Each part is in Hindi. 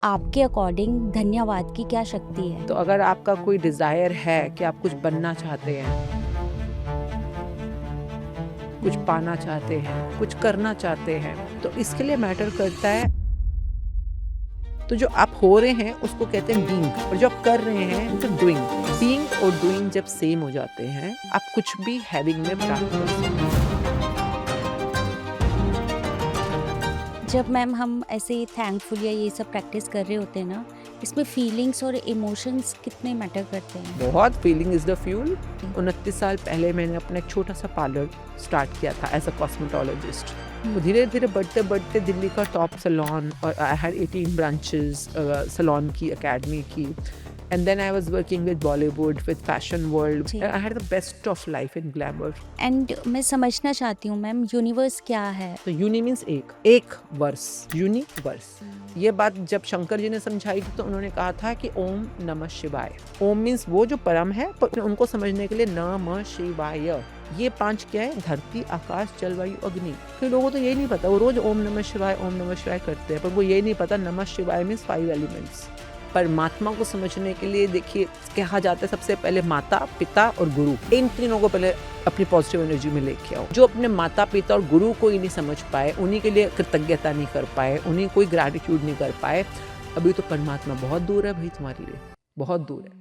आपके अकॉर्डिंग धन्यवाद की क्या शक्ति है? तो अगर आपका कोई डिज़ायर है कि आप कुछ बनना चाहते हैं, कुछ पाना चाहते हैं, कुछ करना चाहते हैं, तो इसके लिए मैटर करता है। तो जो आप हो रहे हैं उसको कहते हैं बीइंग, और जो आप कर रहे हैं उसे डूइंग। बीइंग और डूइंग जब सेम हो जाते हैं, आप कुछ भी हैविंग में प्राप्त कर सकते हैं। जब मैम हम ऐसे थैंकफुल या ये सब प्रैक्टिस कर रहे होते हैं ना, इसमें फीलिंग्स और इमोशंस कितने मैटर करते हैं? बहुत फीलिंग इज द फ्यूल। 29 साल पहले मैंने अपना एक छोटा सा पार्लर स्टार्ट किया था एज अ कॉस्मेटोलॉजिस्ट। तो धीरे धीरे बढ़ते बढ़ते दिल्ली का टॉप सैलून, और आई हैड 18 ब्रांचेस सैलून की, एकेडमी की। And then I was working with Bollywood, with fashion world. जी। I had the best of life in glamour. And मैं समझना चाहती हूँ मैम, यूनिवर्स क्या है? तो यूनि मीन्स एक वर्स, यूनिवर्स। ये बात जब शंकर जी ने समझाई थी तो उन्होंने कहा था कि ओम नमः शिवाय। ओम मीन्स वो जो परम है, पर उनको समझने के लिए नमः शिवाय। ये 5 क्या है? धरती, आकाश, जल, वायु, अग्नि। फिर लोगों को तो यही नहीं पता, वो रोज ओम नमः शिवाय करते हैं, पर वो यही नहीं पता नमः शिवाय मीन्स 5 एलिमेंट्स। परमात्मा को समझने के लिए देखिए, कहा जाता है सबसे पहले माता, पिता और गुरु, इन तीनों को पहले अपनी पॉजिटिव एनर्जी में लेके आओ। जो अपने माता, पिता और गुरु को ही नहीं समझ पाए, उन्हीं के लिए कृतज्ञता नहीं कर पाए, उन्हीं कोई ग्रैटिट्यूड नहीं कर पाए, अभी तो परमात्मा बहुत दूर है भाई तुम्हारे लिए, बहुत दूर है।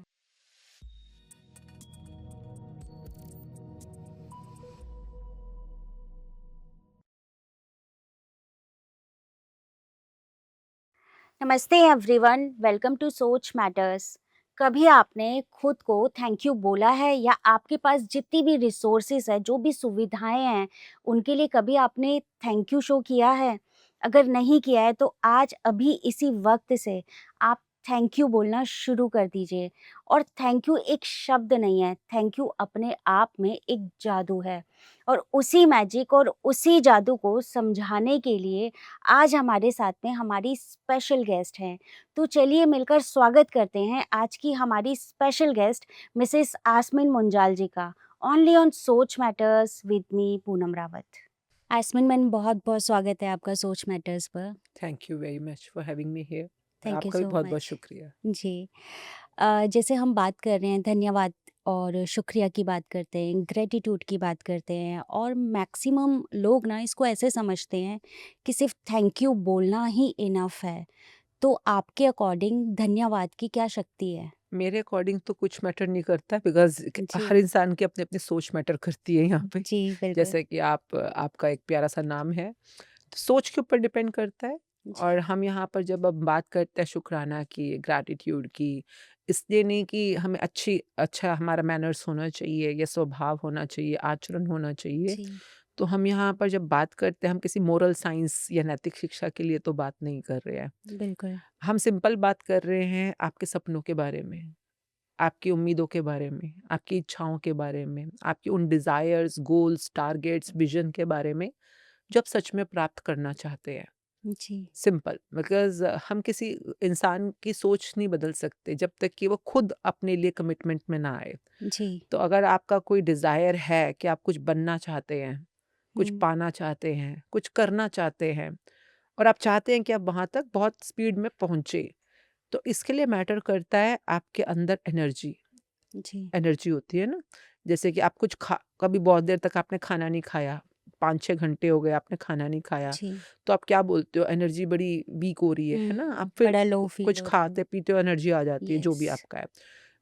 नमस्ते एवरीवन, वेलकम टू सोच मैटर्स। कभी आपने खुद को थैंक यू बोला है, या आपके पास जितनी भी रिसोर्सेज है, जो भी सुविधाएं हैं, उनके लिए कभी आपने थैंक यू शो किया है? अगर नहीं किया है तो आज अभी इसी वक्त से आप थैंक यू बोलना शुरू कर दीजिए। और थैंक यू एक शब्द नहीं है, थैंक यू अपने आप में एक जादू है। और उसी मैजिक और उसी जादू को समझाने के लिए आज हमारे साथ में हमारी स्पेशल गेस्ट हैं। तो चलिए मिलकर स्वागत करते हैं आज की हमारी special guest Mrs Asmin Munjal ji का, only on Soch matters with me Poonam Rawat. Asmin ma'am, बहुत बहुत स्वागत है आपका सोच मैटर्स पर। Thank you very much for having me here. और थैंक यू आपका भी सो बहुत बहुत मच। शुक्रिया। जी। जैसे हम बात कर रहे हैं धन्यवाद और शुक्रिया की बात करते हैं, ग्रेटिट्यूड की बात करते हैं, और मैक्सिमम लोग ना इसको ऐसे समझते हैं कि सिर्फ थैंक यू बोलना ही इनफ है। तो आपके अकॉर्डिंग धन्यवाद की क्या शक्ति है? मेरे अकॉर्डिंग तो कुछ मैटर नहीं करता, बिकॉज हर जी, इंसान की अपनी अपनी सोच मैटर करती है यहाँ पे। जी, बिल्कुल। जैसे कि आपका एक प्यारा सा नाम है, तो सोच के ऊपर डिपेंड करता है। जी, और हम यहाँ पर जब अब बात करते हैं शुक्राना की, ग्रैटिट्यूड की, इसलिए नहीं कि हमें अच्छा हमारा मैनर्स होना चाहिए या स्वभाव होना चाहिए, आचरण होना चाहिए। जी, तो हम यहाँ पर जब बात करते हैं, हम किसी मोरल साइंस या नैतिक शिक्षा के लिए तो बात नहीं कर रहे हैं। बिल्कुल। हम सिंपल बात कर रहे हैं आपके सपनों के बारे में, आपकी उम्मीदों के बारे में, आपकी इच्छाओं के बारे में, आपकी उन डिज़ायर्स, गोल्स, टारगेट्स, विज़न के बारे में, जो आप सच में प्राप्त करना चाहते हैं। जी, सिंपल, बिकॉज़ हम किसी इंसान की सोच नहीं बदल सकते जब तक कि वो खुद अपने लिए कमिटमेंट में ना आए। जी। तो अगर आपका कोई डिज़ायर है कि आप कुछ बनना चाहते हैं, कुछ हुँ, पाना चाहते हैं, कुछ करना चाहते हैं, और आप चाहते हैं कि आप वहाँ तक बहुत स्पीड में पहुँचे, तो इसके लिए मैटर करता है आपके अंदर एनर्जी। जी, एनर्जी होती है ना, जैसे कि आप कुछ खा कभी बहुत देर तक आपने खाना नहीं खाया, 5-6 घंटे हो गए आपने खाना नहीं खाया, जी। तो आप क्या बोलते हो? एनर्जी बड़ी वीक हो रही है ना? आप फिर बड़ा लो फ़ील कुछ होता है। खाते-पीते हो, एनर्जी आ जाती है, जो यस। भी आपका है।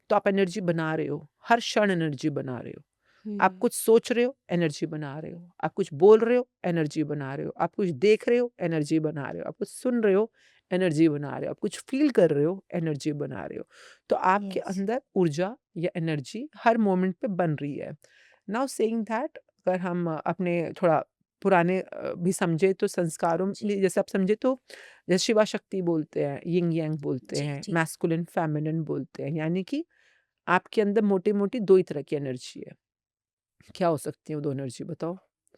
तो आप एनर्जी बना रहे हो, हर क्षण एनर्जी बना रहे हो। आप हुँ, कुछ सोच रहे हो, एनर्जी बना रहे हो। आप कुछ बोल रहे हो, एनर्जी बना रहे हो। आप कुछ देख रहे हो, एनर्जी बना रहे हो। आप कुछ सुन रहे हो, एनर्जी बना रहे हो। आप कुछ फ़ील कर रहे हो, एनर्जी बना रहे हो। तो आपके यस। अंदर ऊर्जा या एनर्जी हर मोमेंट पे बन रही है। नाउ सेइंग दैट, अगर हम अपने थोड़ा पुराने भी समझे तो संस्कारों जी, में, जैसे आप समझे तो जैसे शिवा शक्ति बोलते हैं, यिंग यांग बोलते जी, हैं, जी। मैस्कुलिन फेमिनिन बोलते हैं, यानी कि आपके अंदर मोटी-मोटी 2 ही तरह की एनर्जी है। क्या हो सकती है वो 2 एनर्जी बताओ?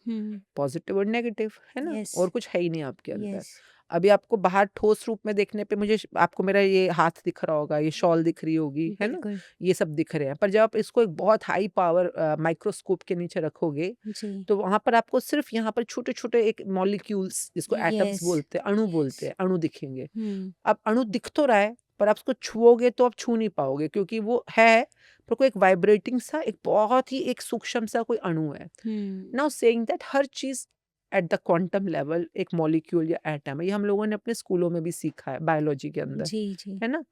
हुँ, पॉज़िटिव और नेगेटिव, है ना? यस, और कुछ है ही नहीं आपके अंदर। यस। अभी आपको बाहर ठोस रूप में देखने पे आपको मेरा ये हाथ दिख रहा होगा, ये शॉल दिख रही होगी, है ना? बिल्कुल। ये सब दिख रहे हैं। पर जब आप इसको एक बहुत हाई पावर माइक्रोस्कोप के नीचे रखोगे, जी। तो वहाँ पर आपको सिर्फ यहाँ पर छोटे-छोटे एक मॉलिक्यूल्स, जिसको एटम्स यस, बोलते हैं, अणु बोलते यस। हैं, अणु दिखेंगे। हुँ, अब अणु दिख तो रहा है, पर आप उसको छुओगे तो आप छू नहीं पाओगे, क्योंकि वो है, पर कोई एक वाइब्रेटिंग सा, एक बहुत ही एक सूक्ष्म सा कोई अणु है। हुँ। नाउ सेइंग दैट हर चीज़ एट द क्वांटम लेवल एक मॉलिक्यूल या एटम है। ये हम लोगों ने अपने स्कूलों में भी सीखा है बायोलॉजी के अंदर, जी, जी। है ना?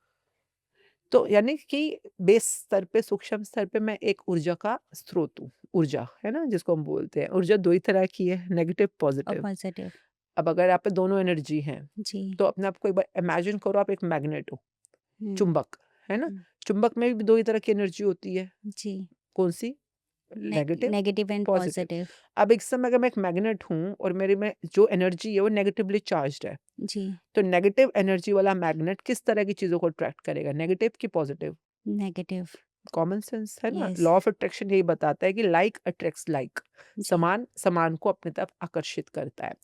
तो यानी कि बेस स्तर पे, सूक्ष्म स्तर पे मैं एक ऊर्जा का स्रोत हूँ। ऊर्जा, है ना? जिसको हम बोलते हैं। ऊर्जा 2 ही तरह की है, नेगेटिव, और पॉज़िटिव। पॉज़िटिव। अब अगर आप पे दोनों एनर्जी हैं, जी। तो अपने आप को एक बार इमेजिन करो, आप एक मैग्नेट हो, हुँ, चुंबक, है ना? हुँ। चुंबक में भी 2 ही तरह की एनर्जी होती है। जी। कौन-सी? Negative, negative and positive. Positive. अब एक समय अगर मैं एक मैग्नेट हूँ और मेरे में जो एनर्जी है वो नेगेटिवली चार्ज्ड है, जी। तो नेगेटिव एनर्जी वाला मैग्नेट किस तरह की चीज़ों को अट्रैक्ट करेगा? नेगेटिव की पॉज़िटिव? नेगेटिव। कॉमन सेंस है ना? यस। लॉ ऑफ अट्रैक्शन यही बताता है कि लाइक अट्रैक्ट्स लाइक। जी। समान समान को अपनी तरफ आकर्षित करता है।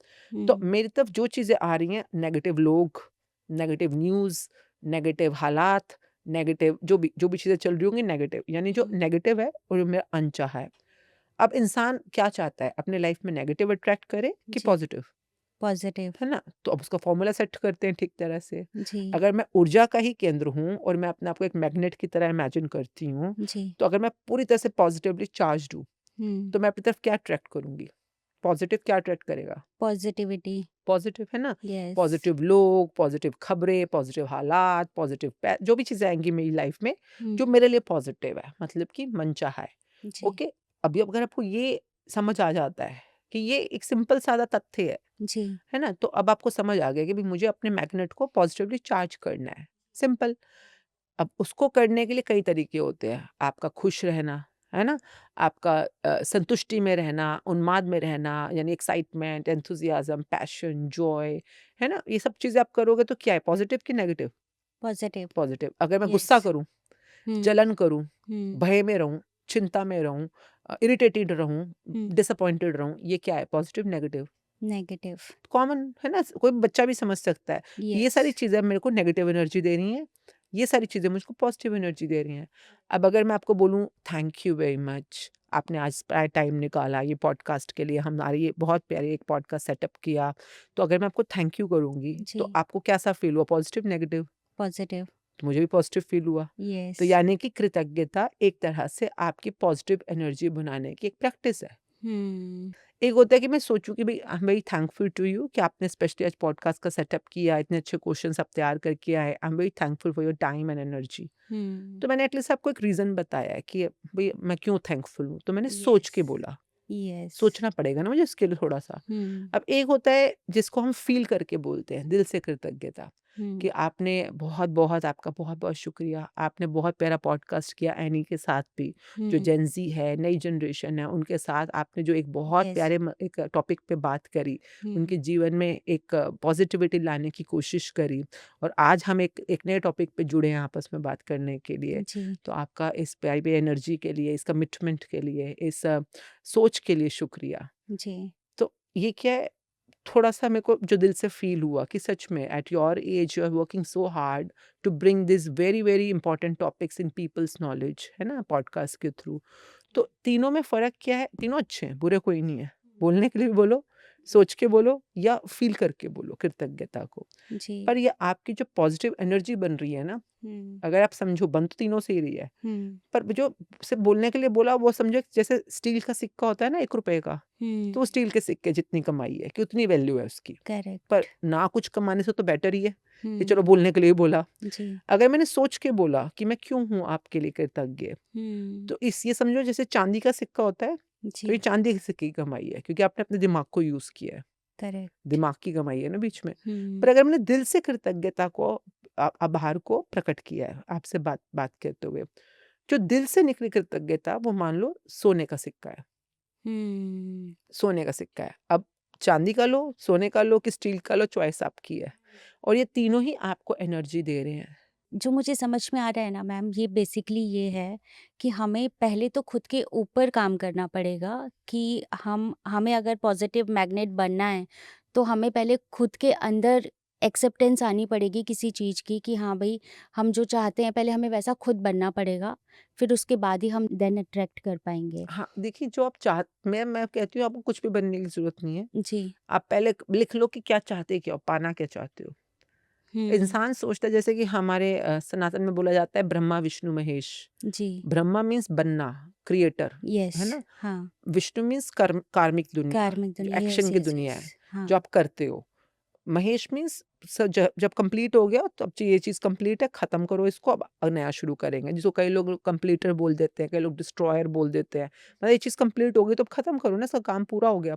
तो हुँ, मेरी तरफ जो चीज़ें आ रही हैं, नेगेटिव लोग, नेगेटिव न्यूज़, नेगेटिव हालात, नेगेटिव जो भी चीज़ें चल रही होंगी, नेगेटिव, यानी जो हुँ। नेगेटिव है और जो मेरा अनचाहा है। अब इंसान क्या चाहता है? अपने लाइफ में नेगेटिव अट्रैक्ट करे कि जी, पॉज़िटिव? पॉज़िटिव। है ना? तो अब उसका फ़ॉर्मूला सेट करते हैं ठीक तरह से। जी, अगर मैं ऊर्जा का ही केंद्र हूँ और मैं अपने आप को एक मैग्नेट की तरह इमेजिन करती हूँ, जी। तो अगर मैं पूरी तरह से पॉज़िटिवली चार्ज्ड हूँ, हुँ। तो मैं अपनी तरफ क्या अट्रैक्ट करूँगी? पॉज़िटिव क्या अट्रैक्ट करेगा? पॉज़िटिविटी। पॉज़िटिव, है ना? यस। पॉज़िटिव लोग, पॉज़िटिव खबरें, पॉज़िटिव हालात, पॉज़िटिव पै जो भी चीज़ें आएँगी मेरी लाइफ़ में, हुँ। जो मेरे लिए पॉज़िटिव है, मतलब कि मनचाहा है। जी, ओके? अभी अगर आपको ये समझ आ जाता है कि ये एक सिंपल सादा तथ्य जी। है ना? तो अब आपको समझ आ गया कि भई मुझे अपने मैग्नेट को पॉज़िटिवली चार्ज करना है, सिंपल। अब उसको करने के लिए कई तरीके होते हैं। आपका खुश रहना, है ना? आपका संतुष्टि में रहना, उन्माद में रहना, यानी एक्साइटमेंट, एंथुसियाज़्म, पैशन, जॉय, है ना? ये सब चीज़ें आप करोगे तो क्या है, पॉज़िटिव कि नेगेटिव? पॉज़िटिव। पॉज़िटिव। अगर मैं गुस्सा यस। करूँ, हुँ, जलन करूँ, हुँ, भय में रहूँ, चिंता में रहूँ, इरिटेटेड रहूँ, हुँ। डिसअपॉइंटेड रहूँ, ये क्या है, पॉज़िटिव, नेगेटिव? नेगेटिव। कॉमन है ना? कोई बच्चा भी समझ सकता है कि ये यस। सारी चीज़ें मेरे को नेगेटिव एनर्जी दे रही हैं, ये सारी चीज़ें मुझको पॉजिटिव एनर्जी दे रही हैं। अब अगर मैं आपको बोलूँ थैंक यू वेरी मच, आपने आज टाइम निकाला ये पॉडकास्ट के लिए, हमारी ये बहुत प्यारी एक पॉडकास्ट सेटअप किया। तो अगर मैं आपको थैंक यू करूँगी, तो जी, आपको कैसा फ़ील हुआ, पॉजिटिव, नेगेटिव? पॉज़िटिव। तो मुझे भी पॉजिटिव फ़ील हुआ। यस। तो यानी कि कृतज्ञता एक तरह से आपकी पॉजिटिव एनर्जी बनाने की एक प्रैक्टिस है। हुँ। एक होता है कि मैं सोचूँ कि भई I am very thankful to you कि आपने स्पेशली आज पॉडकास्ट का सेटअप किया, इतने अच्छे क्वेश्चन्स आप तैयार करके आए। I am very thankful for your time and energy. हुँ। तो मैंने एटलीस्ट आपको एक रीज़न बताया है कि भई मैं क्यों थैंकफुल हूँ। तो मैंने सोच यस। के बोला। यस। सोचना पड़ेगा ना मुझे इसके लिए थोड़ा-सा। हुँ, अब एक होता है जिसको हम फ़ील करके बोलते हैं, दिल से कृतज्ञता, कि हुँ, आपने बहुत-बहुत आपका बहुत-बहुत शुक्रिया। आपने बहुत प्यारा पॉडकास्ट किया एनी के साथ भी, जो हुँ। जेन ज़ी है, नई जनरेशन है, उनके साथ आपने जो एक बहुत यस। प्यारे एक टॉपिक पे बात करी, हुँ। उनके जीवन में एक पॉज़िटिविटी लाने की कोशिश करी और आज हम एक एक नए टॉपिक पे जुड़े हैं आपस में बात करने के लिए। जी, तो आपका इस प्यारी एनर्जी के लिए, इस कमिटमेंट के लिए, इस सोच के लिए शुक्रिया। जी। तो ये क्या है, थोड़ा-सा मेरे को जो दिल से फ़ील हुआ कि सच में at your age you are working so hard to bring this very, very important topics in people's knowledge, है ना? पॉडकास्ट के थ्रू। तो तीनों में फ़र्क क्या है? तीनों अच्छे हैं, बुरे कोई नहीं है। बोलने के लिए भी बोलो, सोच के बोलो या फ़ील करके बोलो कृतज्ञता को। जी। पर ये आपकी जो पॉज़िटिव एनर्जी बन रही है ना, हुँ, अगर आप समझो बन तो तीनों से ही रही है। हुँ, पर जो सिर्फ़ बोलने के लिए बोला वो समझो जैसे स्टील का सिक्का होता है ना ₹1 का, हुँ। तो वो स्टील के सिक्के जितनी कमाई है कि उतनी वैल्यू है उसकी। पर करेक्ट। ना कुछ कमाने से तो बेटर ही है कि चलो हुँ, बोलने के लिए ही बोला। जी। अगर मैंने सोच के बोला कि मैं क्यों हूँ आपके लिए कृतज्ञ, हुँ, तो इस ये समझो जैसे चाँदी का सिक्का होता है, तो ये जी। चाँदी के सिक्के की कमाई है क्योंकि आपने अपने दिमाग को यूज़ किया है। करेक्ट। दिमाग की कमाई है ना बीच में। हुँ, पर अगर मैंने दिल से कृतज्ञता को आभार को प्रकट किया है आपसे बात बात करते हुए, जो दिल से निकली कृतज्ञता वो मान लो सोने का सिक्का है। हुँ। सोने का सिक्का है। अब चाँदी का लो, सोने का लो कि स्टील का लो, चॉइस आपकी है और ये तीनों ही आपको एनर्जी दे रहे हैं। जो मुझे समझ में आ रहा है ना मैम, ये बेसिकली ये है कि हमें पहले तो खुद के ऊपर काम करना पड़ेगा कि हमें अगर पॉजिटिव मैग्नेट बनना है, तो हमें पहले खुद के अंदर एक्सेप्टेंस आनी पड़ेगी किसी चीज़ की कि हाँ भाई, हम जो चाहते हैं पहले हमें वैसा खुद बनना पड़ेगा, फिर उसके बाद ही हम देन अट्रैक्ट कर पाएंगे। हाँ, देखिए जो आप चाह मैं कहती हूँ आपको कुछ भी बनने की ज़रूरत नहीं है। जी। आप पहले लिख लो कि क्या चाहते क्या हो, पाना क्या चाहते हो। हम्म। इंसान सोचता है जैसे कि हमारे सनातन में बोला जाता है ब्रह्मा, विष्णु, महेश। जी। ब्रह्मा मीन्स बनना, क्रिएटर, यस। है ना? हाँ। विष्णु मीन्स कार्मिक दुनिया, कार्मिक जो दुनिया, एक्शन यस की यस दुनिया यस। है, हाँ। जो आप करते हो। महेश मीन्स जब कंप्लीट हो गया तो अब ये चीज़ कंप्लीट है, खत्म करो इसको, अब नया शुरू करेंगे, जिसको कई लोग कंप्लीटर बोल देते हैं, कई लोग डिस्ट्रॉयर बोल देते हैं। मतलब ये चीज़ कंप्लीट हो गई तो अब खत्म करो ना, इसका काम पूरा हो गया।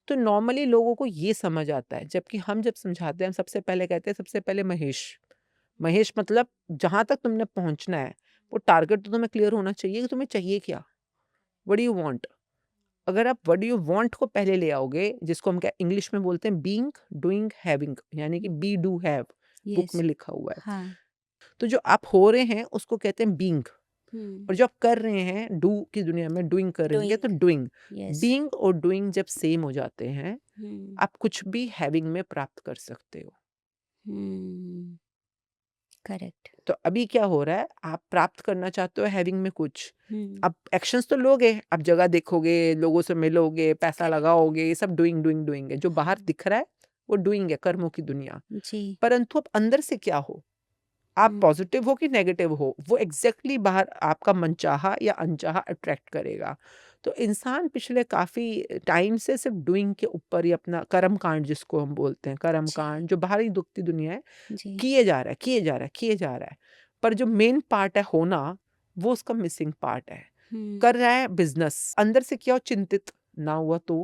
तो नॉर्मली लोगों को ये समझ आता है, जबकि हम जब समझाते हैं हम सबसे पहले कहते हैं सबसे पहले महेश। महेश मतलब जहाँ तक तुमने पहुँचना है, वो टारगेट तो तुम्हें क्लियर होना चाहिए कि तुम्हें चाहिए क्या? What do you want? अगर आप व्हाट डू यू वांट को पहले ले आओगे, जिसको हम क्या इंग्लिश में बोलते हैं बीइंग, डूइंग, हैविंग, यानी कि be do have book yes. में लिखा हुआ है। हाँ। तो जो आप हो रहे हैं उसको कहते हैं बीइंग, हम्म। और जो आप कर रहे हैं डू की दुनिया में डूइंग करेंगे तो डूइंग। डूइंग। यस। बीइंग और डूइंग जब सेम हो जाते हैं, हम्म। आप कुछ भी हैविंग में प्राप्त कर सकते हो। हम्म। करेक्ट। तो अभी क्या हो रहा है, आप प्राप्त करना चाहते हो हैविंग में कुछ, हम्म। आप एक्शंस तो लोगे, आप जगह देखोगे, लोगों से मिलोगे, पैसा करेक्ट। लगाओगे, ये सब डूइंग डूइंग डूइंग है। जो बाहर हाँ। दिख रहा है वो डूइंग है, कर्मों की दुनिया। जी। परंतु आप अंदर से क्या हो, आप हम्म। पॉजिटिव हो कि नेगेटिव हो, वो एग्जैक्टली बाहर आपका मनचाहा या अनचाहा अट्रैक्ट करेगा। तो इंसान पिछले काफी टाइम से सिर्फ डूइंग के ऊपर ही अपना कर्म कांड, जिसको हम बोलते हैं कर्म जी। कांड, जो बाहरी दुखती दुनिया है, जी। किए जा रहा है, किए जा रहा है, किए जा रहा है। पर जो मेन पार्ट है होना, वो उसका मिसिंग पार्ट है। हम्म। कर रहा है बिजनेस, अंदर से क्या हो, चिंतित, ना हुआ तो,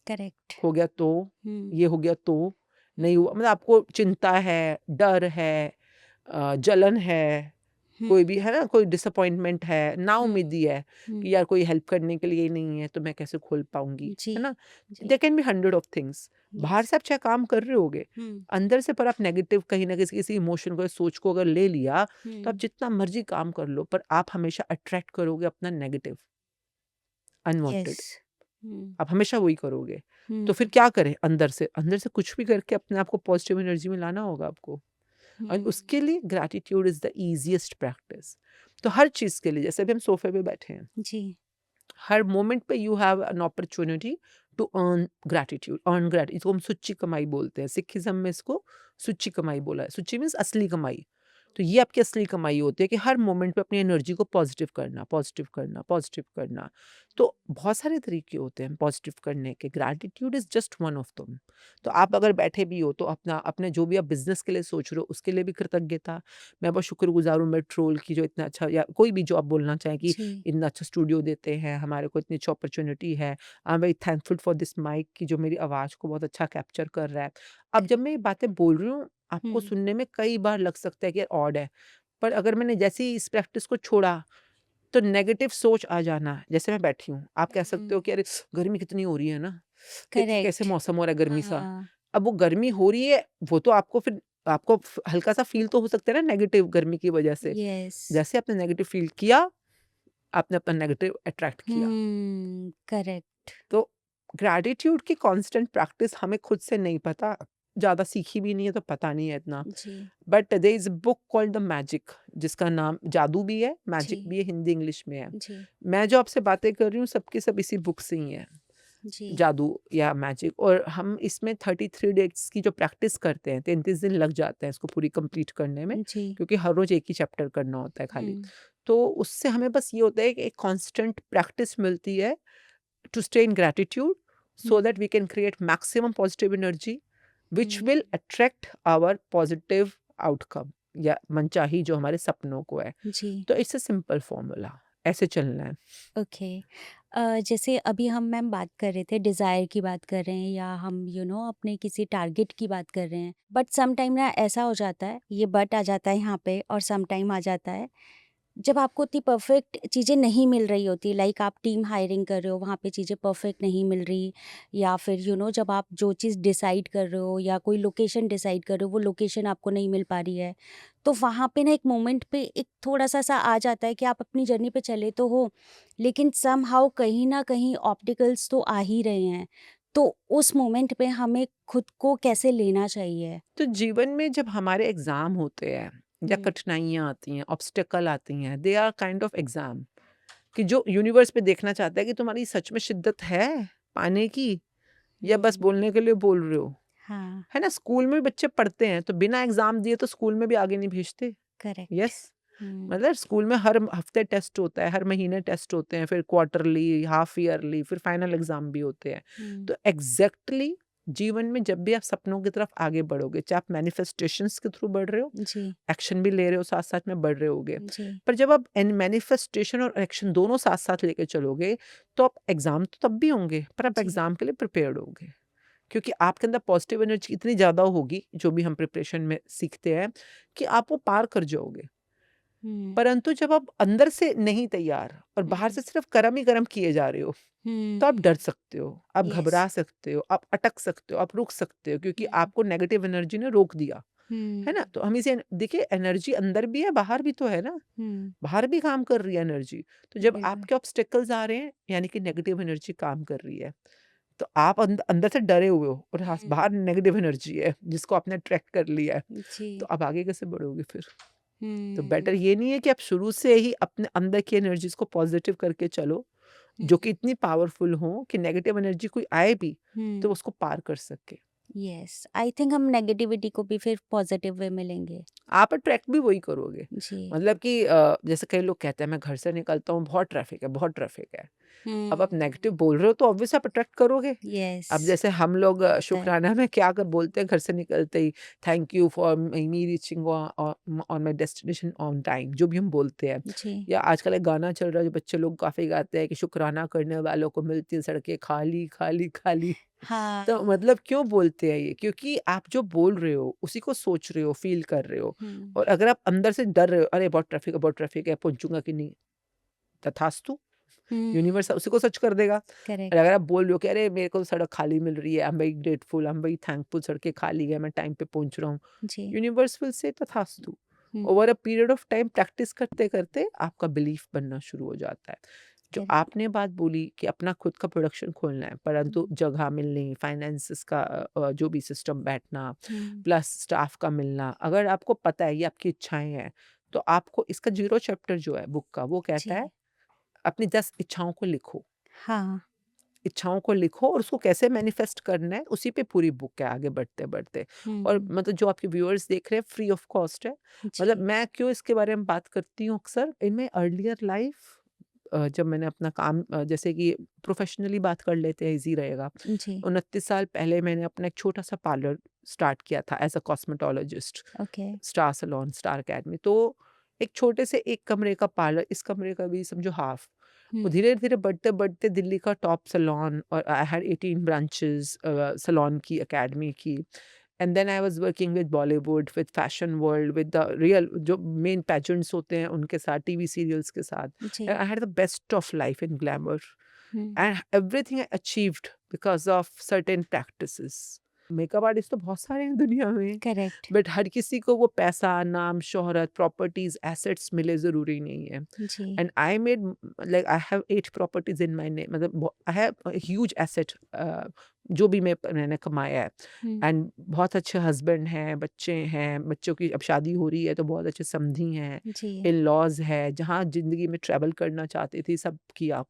करेक्ट। हो गया तो, हम्म। ये हो गया तो, नहीं हुआ, मतलब आपको चिंता है, डर है, जलन है, हम्म। कोई भी है ना, कोई डिसअपॉइंटमेंट है, हम्म। नाउम्मीदी है हम्म। कि यार कोई हेल्प करने के लिए ही नहीं है तो मैं कैसे खोल पाऊंगी, जी। है ना? जी। There can be 100 of things. बाहर यस। से आप चाहे काम कर रहे होगे, हम्म। अंदर से पर आप नेगेटिव कहीं ना किसी इमोशन को या सोच को अगर ले लिया, तो आप हम्म। जितना मर्जी काम कर लो, पर आप हमेशा अट्रैक्ट करोगे अपना नेगेटिव, यस। अनवांटेड। हम्म। आप हमेशा वही करोगे। तो फिर हम्म। क्या करें, अंदर से कुछ भी करके अपने आप को पॉजिटिव एनर्जी में लाना होगा आपको। और हम्म। उसके लिए gratitude is the easiest practice. तो हर चीज के लिए, जैसे अभी हम सोफे पे बैठे हैं, जी। हर मोमेंट पे you have an opportunity to earn gratitude. Earn gratitude, इसको हम सुच्ची कमाई बोलते हैं, सिखिज्म में इसको सुच्ची कमाई बोला है। सुच्ची मीन्स असली कमाई। तो ये आपकी असली कमाई होती है कि हर मोमेंट पे अपनी एनर्जी को पॉजिटिव करना, पॉजिटिव करना, पॉजिटिव करना। तो बहुत सारे तरीके होते हैं पॉजिटिव करने के, gratitude is just one of them. तो आप अगर बैठे भी हो तो अपना अपने जो भी आप बिजनेस के लिए सोच रहे हो उसके लिए भी कृतज्ञता। मैं बहुत शुक्रगुजार हूँ मेट्रोल की, जो इतना अच्छा, या कोई भी जो आप बोलना चाहें कि जी। इतना अच्छा स्टूडियो देते हैं, हमारे को इतनी अच्छी अपॉर्चुनिटी है। I am very thankful for this mic की जो मेरी आवाज़ को बहुत अच्छा कैप्चर कर रहा है। अब जब मैं ये बातें बोल रही हूँ, आपको हम्म। सुनने में कई बार लग सकता है कि यार ऑड है, पर अगर मैंने जैसे ही इस प्रैक्टिस को छोड़ा, तो नेगेटिव सोच आ जाना, जैसे मैं बैठी हूँ, आप कह सकते हो कि अरे गर्मी कितनी हो रही है ना, कैसे करेक्ट। मौसम हो रहा है गर्मी सा। हाँ। अब वो गर्मी हो रही है, वो तो आपको फिर हल्का सा फील तो हो सकता है ना नेगेटिव गर्मी की वजह से। यस। जैसे आपने नेगेटिव फील किया, आपने अपना नेगेटिव अट्रैक्ट किया। करेक्ट। तो ग्रैटिट्यूड की कांस्टेंट प्रैक्टिस हमें खुद से नहीं पता, ज़्यादा सीखी भी नहीं है तो पता नहीं है इतना। जी। But there is a book called the magic, जिसका नाम जादू भी है, जी। मैजिक भी है, हिंदी इंग्लिश में है। जी। मैं जो आपसे बातें कर रही हूँ सबकी सब इसी बुक से ही हैं, जी। जादू या मैजिक। और हम इसमें 33 डेज़ की जो प्रैक्टिस करते हैं, 33 दिन लग जाते हैं इसको पूरी कंप्लीट करने में, जी। क्योंकि हर रोज़ एक ही चैप्टर करना होता है खाली। हम्म। तो उससे हमें बस ये होता है कि एक कांस्टेंट प्रैक्टिस मिलती है to stay in gratitude, so hmm. that we can create maximum positive energy which hmm. will attract our positive outcome, या मनचाही जो हमारे सपनों को है। जी। तो इट्स अ सिंपल फॉर्मूला, ऐसे चलना है। ओके। जैसे अभी हम मैम बात कर रहे थे, डिज़ायर की बात कर रहे हैं या हम अपने किसी टारगेट की बात कर रहे हैं, बट सम टाइम ना ऐसा हो जाता है, ये बट आ जाता है यहाँ पे, और सम टाइम आ जाता है जब आपको उतनी परफेक्ट चीज़ें नहीं मिल रही होती, लाइक आप टीम हायरिंग कर रहे हो, वहाँ पे चीज़ें परफेक्ट नहीं मिल रही, या फिर जब आप जो चीज़ डिसाइड कर रहे हो या कोई लोकेशन डिसाइड कर रहे हो, वो लोकेशन आपको नहीं मिल पा रही है, तो वहाँ पे ना एक मोमेंट पे एक थोड़ा सा सा आ जाता है कि आप अपनी जर्नी पे चले तो हो, लेकिन सम हाउ कहीं ना कहीं ऑब्स्टिकल्स तो आ ही रहे हैं। तो उस मोमेंट पे हमें खुद को कैसे लेना चाहिए? तो जीवन में जब हमारे एग्ज़ाम होते हैं या हुँ, कठिनाइयाँ आती हैं, ऑब्स्टेकल आती हैं, they are kind of exam कि जो यूनिवर्स पे देखना चाहता है कि तुम्हारी सच में शिद्दत है पाने की या बस हुँ, बोलने के लिए बोल रहे हो। हाँ, है ना? स्कूल में भी बच्चे पढ़ते हैं, तो बिना एग्ज़ाम दिए तो स्कूल में भी आगे नहीं भेजते। करेक्ट। यस, हुँ, मतलब स्कूल में हर हफ्ते टेस्ट होता है, हर महीने टेस्ट होते हैं, फिर क्वार्टरली, हाफ ईयरली, फिर फाइनल एग्ज़ाम भी होते हैं। हुँ, तो एग्ज़ैक्टली जीवन में जब भी आप सपनों की तरफ आगे बढ़ोगे, चाहे आप मैनिफेस्टेशंस के थ्रू बढ़ रहे हो, जी, एक्शन भी ले रहे हो, साथ-साथ में बढ़ रहे होगे। जी, पर जब आप एन मैनिफेस्टेशन और एक्शन दोनों साथ-साथ लेके चलोगे, तो आप एग्ज़ाम तो तब भी होंगे, पर आप जी, एग्ज़ाम के लिए प्रिपेयर्ड होगे। क्योंकि आपके अंदर पॉजिटिव एनर्जी इतनी ज़्यादा होगी, जो भी हम प्रिपरेशन में सीखते हैं, कि आप वो पार कर जाओगे। हुँ, परंतु जब आप अंदर से नहीं तैयार और बाहर हुँ, से सिर्फ कर्म ही कर्म किए जा रहे हो, हुँ, तो आप डर सकते हो, आप येस, घबरा सकते हो, आप अटक सकते हो, आप रुक सकते हो क्योंकि हुँ, आपको नेगेटिव एनर्जी ने रोक दिया, हुँ, है ना? तो हम इसे देखिए एनर्जी अंदर भी है, बाहर भी तो है ना, हुँ, बाहर भी काम कर रही है एनर्जी। तो जब बिल्कुल, आपके ऑब्स्टेकल्स आ रहे हैं, यानी कि नेगेटिव एनर्जी काम कर रही है। तो आप अंदर से डरे हुए हो और हाँ, हुँ, बाहर नेगेटिव एनर्जी है, जिसको आपने अट्रैक्ट कर लिया है, तो जी, आप आगे कैसे बढ़ोगे फिर? तो बेटर हुँ, ये नहीं है कि आप शुरू से ही अपने अंदर की एनर्जीज़ को पॉज़िटिव करके चलो, जो कि हुँ, इतनी पावरफुल हो कि नेगेटिव एनर्जी कोई आए भी, तो हुँ, उसको पार कर सके। येस, आई थिंक हम नेगेटिविटी को भी फिर पॉज़िटिव वे में लेंगे। आप अट्रैक्ट भी वही करोगे। जी, मतलब कि जैसे कई लोग कहते हैं मैं घर से निकलता हूँ, बहुत ट्रैफ़िक है, बहुत ट्रैफ़िक है। अब आप नेगेटिव हुँ, बोल रहे हो तो ऑब्वियस आप अट्रैक्ट करोगे। येस, अब जैसे हम लोग होता है, शुक्राना में क्या कर बोलते हैं घर से निकलते ही, thank you for me reaching on my destination on time, जो भी हम बोलते हैं। जी, या आजकल एक गाना चल रहा है जो बच्चे लोग काफ़ी गाते हैं कि शुक्राना करने वालों को मिलती हैं सड़कें खाली, खाली, खाली। हाँ, तो मतलब क्यों बोलते हैं ये? क्योंकि आप जो बोल रहे हो, उसी को सोच रहे हो, फ़ील कर रहे हो। हुँ, और अगर आप अंदर से डर रहे हो, अरे बहुत ट्रैफ़िक है, पहुँचूँगा कि नहीं? तथास्तु, हुँ, यूनिवर्स उसी को सच कर देगा। और करेक्ट, अगर आप बोल रहे हो कि अरे मेरे को तो सड़क खाली मिल रही है, I am very grateful, I am very thankful, सड़कें खाली है, मैं टाइम पे पहुँच रहा हूँ। जी, यूनिवर्स विल से तथास्तु। हुँ, over a period of time practice करते-करते आपका बिलीफ बनना शुरू हो जाता है। जो करेक्ट, आपने बात बोली कि अपना खुद का प्रोडक्शन खोलना है, परंतु हुँ, जगह मिलनी, फाइनेंसेस का जो भी सिस्टम बैठना, हुँ, प्लस स्टाफ का मिलना, अगर आपको पता है ये आपकी इच्छाएँ हैं, तो आपको इसका 0 चैप्टर जो है बुक का, वो कहता है जी, अपनी 10 इच्छाओं को लिखो। हाँ, इच्छाओं को लिखो और उसको कैसे मैनिफेस्ट करना है, उसी पे पूरी बुक है आगे बढ़ते-बढ़ते। और हुँ, मतलब जो आपके व्यूअर्स देख रहे हैं फ्री ऑफ कॉस्ट है। मतलब जी, मैं क्यों इसके बारे में बात करती हूँ अक्सर इन माय अर्लियर लाइफ जब मैंने अपना काम जैसे कि प्रोफ़ेशनली बात कर लेते हैं ईज़ी रहेगा। जी, 29 साल पहले मैंने अपना एक छोटा-सा पार्लर स्टार्ट किया था as a cosmetologist, okay, star salon, star academy. तो एक छोटे से 1 कमरे का पार्लर, इस कमरे का भी समझो हाफ़। वो हुँ, धीरे-धीरे बढ़ते-बढ़ते दिल्ली का टॉप सैलून और आई हैड 18 ब्रांचेज़ सैलून की, अकेडमी की। And then I was working with Bollywood, with fashion world, with the real जो मेन पेजेंट्स होते हैं उनके साथ, टीवी सीरियल्स के साथ। जी, I had the best of life in glamour हुँ, and everything I achieved because of certain practices. Makeup artist तो बहुत सारे हैं दुनिया में, करेक्ट, बट हर किसी को वो पैसा, नाम, शोहरत, प्रॉपर्टीज़, एसेट्स मिले ज़रूरी नहीं है। जी, And I made like I have 8 properties in my name मतलब I have a huge asset जो भी मैंने कमाया है हुँ, एंड बहुत अच्छे हस्बैंड हैं, बच्चे हैं, बच्चों की अब शादी हो रही है तो बहुत अच्छे समधी हैं, जी, इन-लॉज़ है, जहाँ ज़िंदगी में ट्रैवल करना चाहती थी सब किया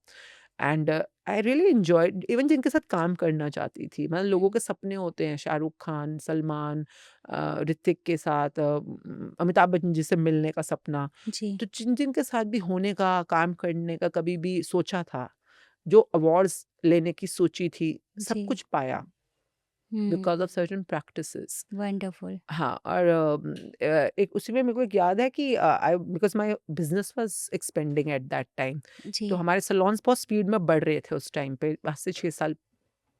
and I really enjoyed even जिनके साथ काम करना चाहती थी। मतलब लोगों हुँ, के सपने होते हैं शाहरुख खान, सलमान ऋतिक के साथ अमिताभ बच्चन जी से मिलने का सपना। जी, तो जिन-जिन के साथ भी होने का, काम करने का कभी भी सोचा था, जो अवार्ड्स लेने की सोची थी, सब जी, कुछ पाया हुँ, because of certain practices. Wonderful, हाँ, और एक उसी में मेरे को एक याद है कि I because my business was expanding at that time. तो जी, हमारे सैलून्स बहुत स्पीड में बढ़ रहे थे उस टाइम पे, आज से 6 साल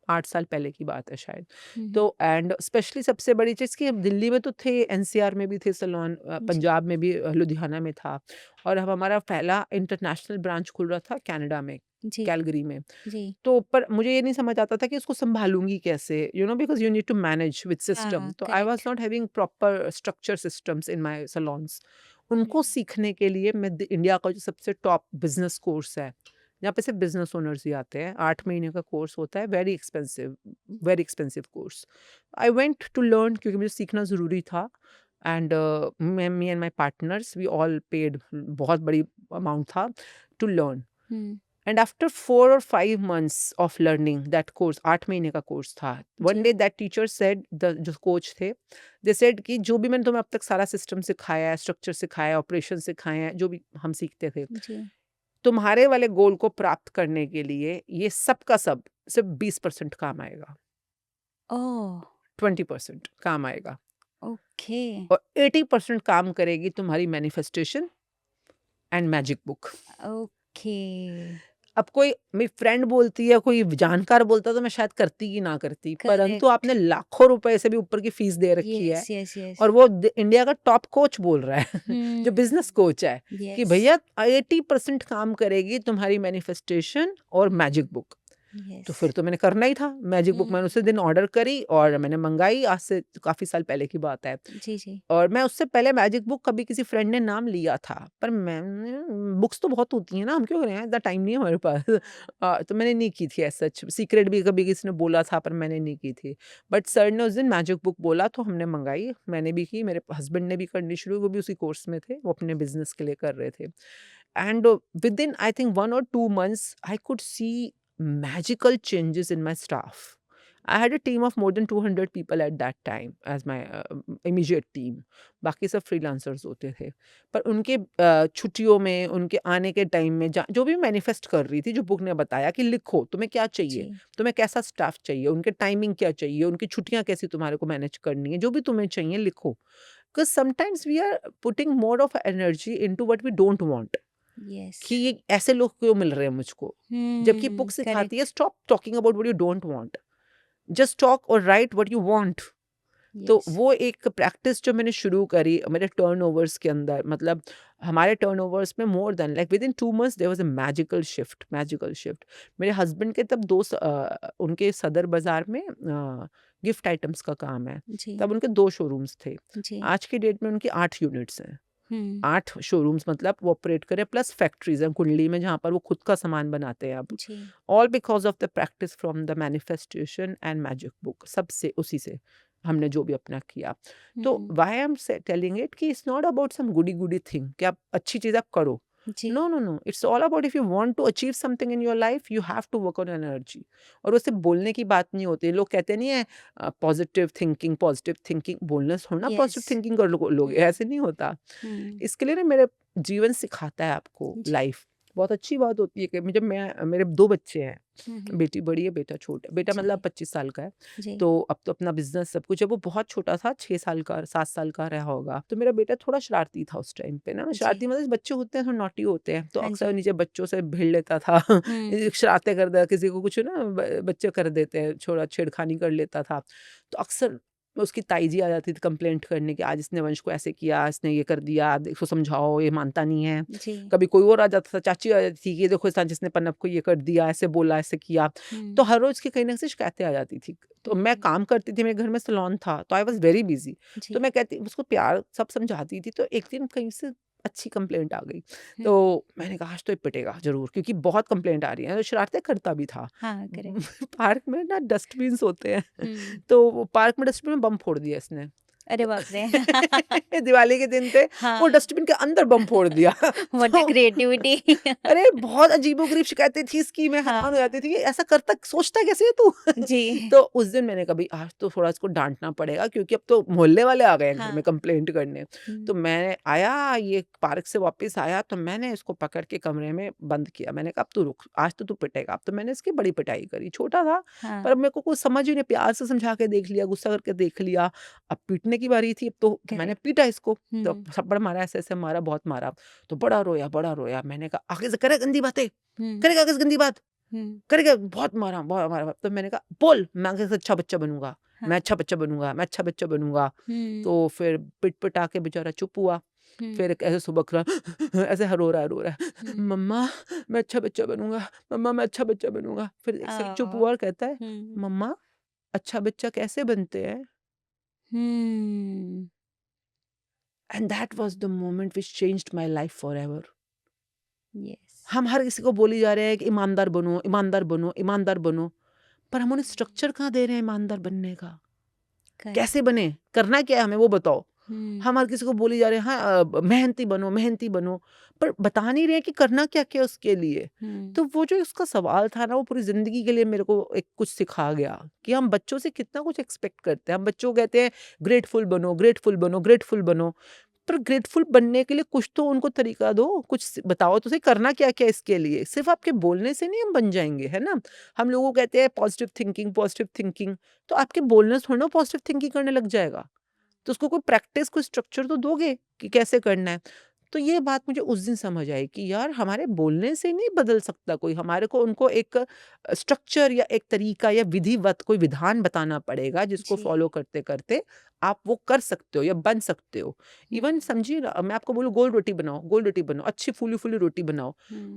8 साल पहले की बात है शायद। हुँ, हुँ, तो एंड स्पेशली सबसे बड़ी चीज़ कि अब दिल्ली में तो थे, एनसीआर में भी थे सैलून, जी, पंजाब में भी, लुधियाना में था और अब हमारा पहला इंटरनेशनल ब्रांच खुल रहा था कनाडा में, जी, कैलगरी में। जी, तो पर मुझे ये नहीं समझ आता था कि इसको सँभालूँगी कैसे? Because you need to manage with system. हाँ, तो I was correct, not having proper structure systems in my salons. हुँ, उनको सीखने के लिए मैं द इंडिया का जो सबसे टॉप बिज़नेस कोर्स है, जहाँ पे सिर्फ बिजनेस ओनर्स ही आते हैं। 8 महीने का कोर्स होता है, very expensive course. I went to learn, क्योंकि मुझे सीखना ज़रूरी था। And me and my partners we all paid, बहुत बड़ी अमाउंट था to learn. Hmm, and after 4 और 5 months of learning that course, 8 महीने का कोर्स था, वन जी, day that teacher said, the जो कोच थे, दे सेड कि जो भी मैंने तुम्हें अब तक सारा सिस्टम सिखाया है, स्ट्रक्चर सिखाया है, ऑपरेशन सिखाए हैं, जो भी हम सीखते थे, जी। तुम्हारे वाले गोल को प्राप्त करने के लिए ये सब का सब सिर्फ 20% काम आएगा, ओह! 20% काम आएगा, ओके, और 80% काम करेगी तुम्हारी manifestation and magic book. Okay. अब कोई मेरी फ्रेंड बोलती है, कोई जानकार बोलता तो मैं शायद करती कि ना करती, परंतु करेक्ट। आपने लाखों रुपए से भी ऊपर की फीस दे रखी यस, है, यस, यस। और वो इंडिया का टॉप कोच बोल रहा है हुँ, जो बिजनेस कोच है, कि यस, भैया 80% काम करेगी तुम्हारी मैनिफेस्टेशन और मैजिक बुक। तो यस। फिर तो मैंने करना ही था। मैजिक बुक हुँ, मैंने उसी दिन ऑर्डर करी और मैंने मंगाई, आज से काफ़ी साल पहले की बात है। जी, जी। और मैं उससे पहले मैजिक बुक कभी किसी फ्रेंड ने नाम लिया था, पर मैंने, बुक्स तो बहुत होती हैं ना, हम क्यों करें, इतना टाइम नहीं है हमारे पास। तो मैंने नहीं की थी एज़ सच, सीक्रेट भी कभी किसी ने बोला था पर मैंने नहीं की थी। बट सर ने उस दिन मैजिक बुक बोला तो हमने मंगाई, मैंने भी की, मेरे हस्बैंड ने भी करनी शुरू, वो भी उसी कोर्स में थे, वो अपने बिज़नेस के लिए कर रहे थे। And within, I think, 1 or 2 months, I could see magical changes in my staff. I had a team of more than 200 people at that time as my immediate team. बाकी सब फ्रीलांसर्स होते थे, पर उनके छुट्टियों में, उनके आने के टाइम में, जो भी मैनिफेस्ट कर रही थी, जो बुक ने बताया कि लिखो तुम्हें क्या चाहिए, जी, तुम्हें कैसा स्टाफ चाहिए, उनके टाइमिंग क्या चाहिए, उनकी छुट्टियां कैसी तुम्हारे को मैनेज करनी है, जो भी तुम्हें चाहिए लिखो। Because sometimes we are putting more of energy into what we don't want, yes. कि ये ऐसे लोग क्यों मिल रहे हैं मुझको? जबकि बुक सिखाती है correct. Stop talking about what you don't want, just talk और राइट व्हाट यू वांट। तो यस, वो एक प्रैक्टिस जो मैंने शुरू करी मेरे टर्नओवर्स के अंदर, मतलब हमारे टर्नओवर्स में more than like within 2 months there was a magical shift. मेरे हस्बैंड के तब उनके सदर बाज़ार में गिफ्ट आइटम्स का काम है। जी, तब उनके 2 शोरूम्स थे। जी। आज की डेट में उनकी 8 यूनिट्स हैं। हुँ, 8 शोरूम्स, मतलब वो ऑपरेट करे, प्लस फैक्ट्रीज़ हैं कुंडली में जहाँ पर वो खुद का सामान बनाते हैं अब। जी। All because of the practice from the manifestation and magic book, सबसे उसी से हमने जो भी अपना किया। तो हुँ, why I am telling it कि it's not about some goody goody thing कि आप अच्छी चीज़ आप करो। जी, no, no, no, it's all about if you want to achieve something in your life you have to work on energy. और वो सिर्फ बोलने की बात नहीं होती। लोग कहते नहीं है पॉजिटिव थिंकिंग बोलने से थोड़ी ना यस। पॉजिटिव थिंकिंग कर लोगे, हुँ, ऐसे नहीं होता। हुँ, इसके लिए ना मेरा जीवन सिखाता है आपको जी। लाइफ। बहुत अच्छी बात होती है कि जब मेरे 2 बच्चे हैं, हुँ, हुँ, बेटी बड़ी है, बेटा छोटा है। बेटा मतलब जी, 25 साल का है, जी, तो अब तो अपना बिज़नेस सब कुछ है। वो बहुत छोटा था, 6 साल का, 7 साल का रहा होगा। तो मेरा बेटा थोड़ा शरारती था उस टाइम पे ना, जी। शरारती मतलब बच्चे होते हैं थोड़ा नॉटी होते हैं, तो हाँ अक्सर जी। नीचे बच्चों से भिड़ लेता था। हुँ, शरारतें कर देता, किसी को कुछ ना बच्चे कर देते हैं, थोड़ा छेड़खानी कर लेता था। तो अक्सर उसकी ताई जी आ जाती थी कंप्लेंट करने कि आज इसने वंश को ऐसे किया, इसने ये कर दिया, इसको समझाओ, ये मानता नहीं है। जी। कभी कोई और आ जाता था, चाची आ जाती थी कि ये देखो इस जिसने पन्नब को ये कर दिया, ऐसे बोला, ऐसे किया। तो हुँ, हर रोज़ की कहीं न कहीं शिकायतें आ जाती थी। तो मैं हुँ, काम करती थी, मेरे घर में सैलून था, तो आई वाज़ वेरी बिज़ी। तो जी। मैं कहती उसको प्यार सब समझाती थी, तो एक दिन कहीं से अच्छी कंप्लेंट आ गई। हुँ, तो मैंने कहा आज तो ये पिटेगा ज़रूर, क्योंकि बहुत कंप्लेंट आ रही है, तो शरारतें करता भी था। हाँ, करेक्ट। पार्क में ना डस्टबिन्स होते हैं, हुँ, तो वो पार्क में डस्टबिन में बम फोड़ दिया इसने। अरे बाप रे! दिवाली के दिन थे, हाँ, वो डस्टबिन के अंदर बम फोड़ दिया। व्हाट अ तो क्रिएटिविटी। अरे! बहुत अजीबो-गरीब शिकायतें थी इसकी, मैं हैरान हो हाँ, जाती थी, कि ऐसा करता सोचता कैसे है तू? जी। तो उस दिन मैंने कहा भई आज तो थोड़ा इसको डाँटना पड़ेगा, क्योंकि अब तो मोहल्ले वाले आ गए हैं घर हाँ, में कंप्लेंट करने। हुँ, तो मैं आया, ये पार्क से वापस आया, तो मैंने इसको पकड़ के कमरे में बंद किया। मैंने कहा अब तू रुक, आज तो तू पिटेगा। अब तो मैंने इसकी बड़ी पिटाई करी। छोटा था, हाँ, पर अब मेरे को कुछ समझ ही नहीं, प्यार से समझा के देख लिया, गुस्सा करके देख लिया। अब पीटने की बारी थी, अब तो मैंने करेक्ट। पीटा इसको। तो हुँ, थप्पड़ मारा, ऐसे-ऐसे मारा, बहुत मारा। तो बड़ा रोया, बड़ा रोया। मैंने कहा आगे से करे गंदी बातें, हुँ, करेगा आगे से गंदी बात, हुँ, करेगा, बहुत मारा, बहुत मारा। तो मैंने कहा बोल, मैं आगे से अच्छा बच्चा बनूँगा, हाँ, मैं अच्छा बच्चा बनूँगा, मैं अच्छा बच्चा बनूँगा। हुँ, तो फिर पिट-पिटा के बेचारा चुप हुआ। हुँ, फिर ऐसे सुबह रहा ऐसे रो रहा है, हुँ, मम्मा मैं अच्छा बच्चा बनूँगा, मम्मा मैं अच्छा बच्चा बनूँगा। फिर एक सेकंड चुप ओह! हुआ और कहता है, हुँ, मम्मा अच्छा बच्चा कैसे बनते हैं? हुँ, and that was the moment which changed my life forever. Yes. हम हर किसी को बोली जा रहे हैं कि ईमानदार बनो, ईमानदार बनो, ईमानदार बनो, पर हम उन्हें स्ट्रक्चर कहाँ दे रहे हैं ईमानदार बनने का? करेक्ट। कैसे बने? करना क्या है हमें वो बताओ। हम हर किसी को बोली जा रहे हैं हाँ मेहनती बनो, मेहनती बनो, पर बता नहीं रहे हैं कि करना क्या-क्या उसके लिए। तो वो जो उसका सवाल था ना वो पूरी ज़िंदगी के लिए मेरे को एक कुछ सिखा गया कि हम बच्चों से कितना कुछ एक्सपेक्ट करते हैं। हम बच्चों को कहते हैं ग्रेटफुल बनो, ग्रेटफुल बनो, ग्रेटफुल बनो। पर ग्रेटफुल बनने के लिए कुछ तो उनको तरीका दो, कुछ बताओ तो सही करना क्या-क्या है इसके लिए। सिर्फ़ आपके बोलने से नहीं हम बन जाएँगे, है ना? हम लोगों को कहते हैं पॉज़िटिव थिंकिंग, तो आपके बोलने से थोड़ी ना पॉज़िटिव थिंकिंग करने लग जाएगा। तो उसको कोई प्रैक्टिस, कोई स्ट्रक्चर तो दोगे कि कैसे करना है। तो ये बात मुझे उस दिन समझ आई कि यार हमारे बोलने से नहीं बदल सकता कोई, हमारे को उनको एक स्ट्रक्चर या एक तरीका या विधिवत कोई विधान बताना पड़ेगा जिसको जी। फ़ॉलो करते-करते आप वो कर सकते हो या बन सकते हो। इवन समझिए ना मैं आपको बोलूँ गोल रोटी बनाओ, अच्छी फूली-फूली रोटी बनाओ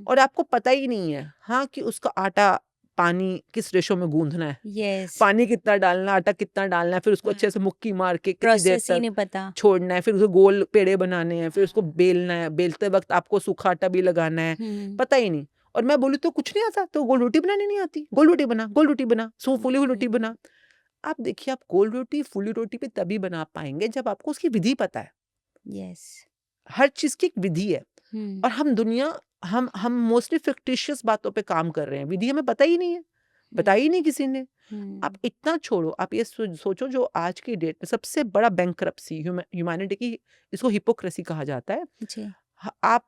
और आपको पता ही नहीं है हाँ, कि उसका आटा, पानी किस रेशो में गूँधना है। यस। पानी कितना डालना है, आटा कितना डालना है, फिर उसको अच्छे से मुक्की मार के कितनी देर प्रोसेस ही तक नहीं पता। छोड़ना है, फिर उसे गोल पेड़े बनाने हैं, फिर उसको बेलना है, बेलते वक़्त आपको सूखा आटा भी लगाना है, पता ही नहीं। और मैं बोलूँ तो कुछ नहीं आता, तो गोल रोटी बनानी नहीं आती, गोल रोटी बना, फूली हुई रोटी बना। आप देखिए आप गोल रोटी, फूली रोटी भी तभी बना पाएँगे जब आपको उसकी विधि पता है। यस। हर चीज़ की एक विधि है और हम मोस्टली फ़िक्टिशियस बातों पे काम कर रहे हैं, विधि हमें पता ही नहीं है, बताई ही नहीं किसी ने। आप इतना छोड़ो, आप ये सोचो जो आज की डेट में सबसे बड़ा बैंकरप्सी ह्यूमैनिटी की इसको हिपोक्रेसी कहा जाता है। जी। आप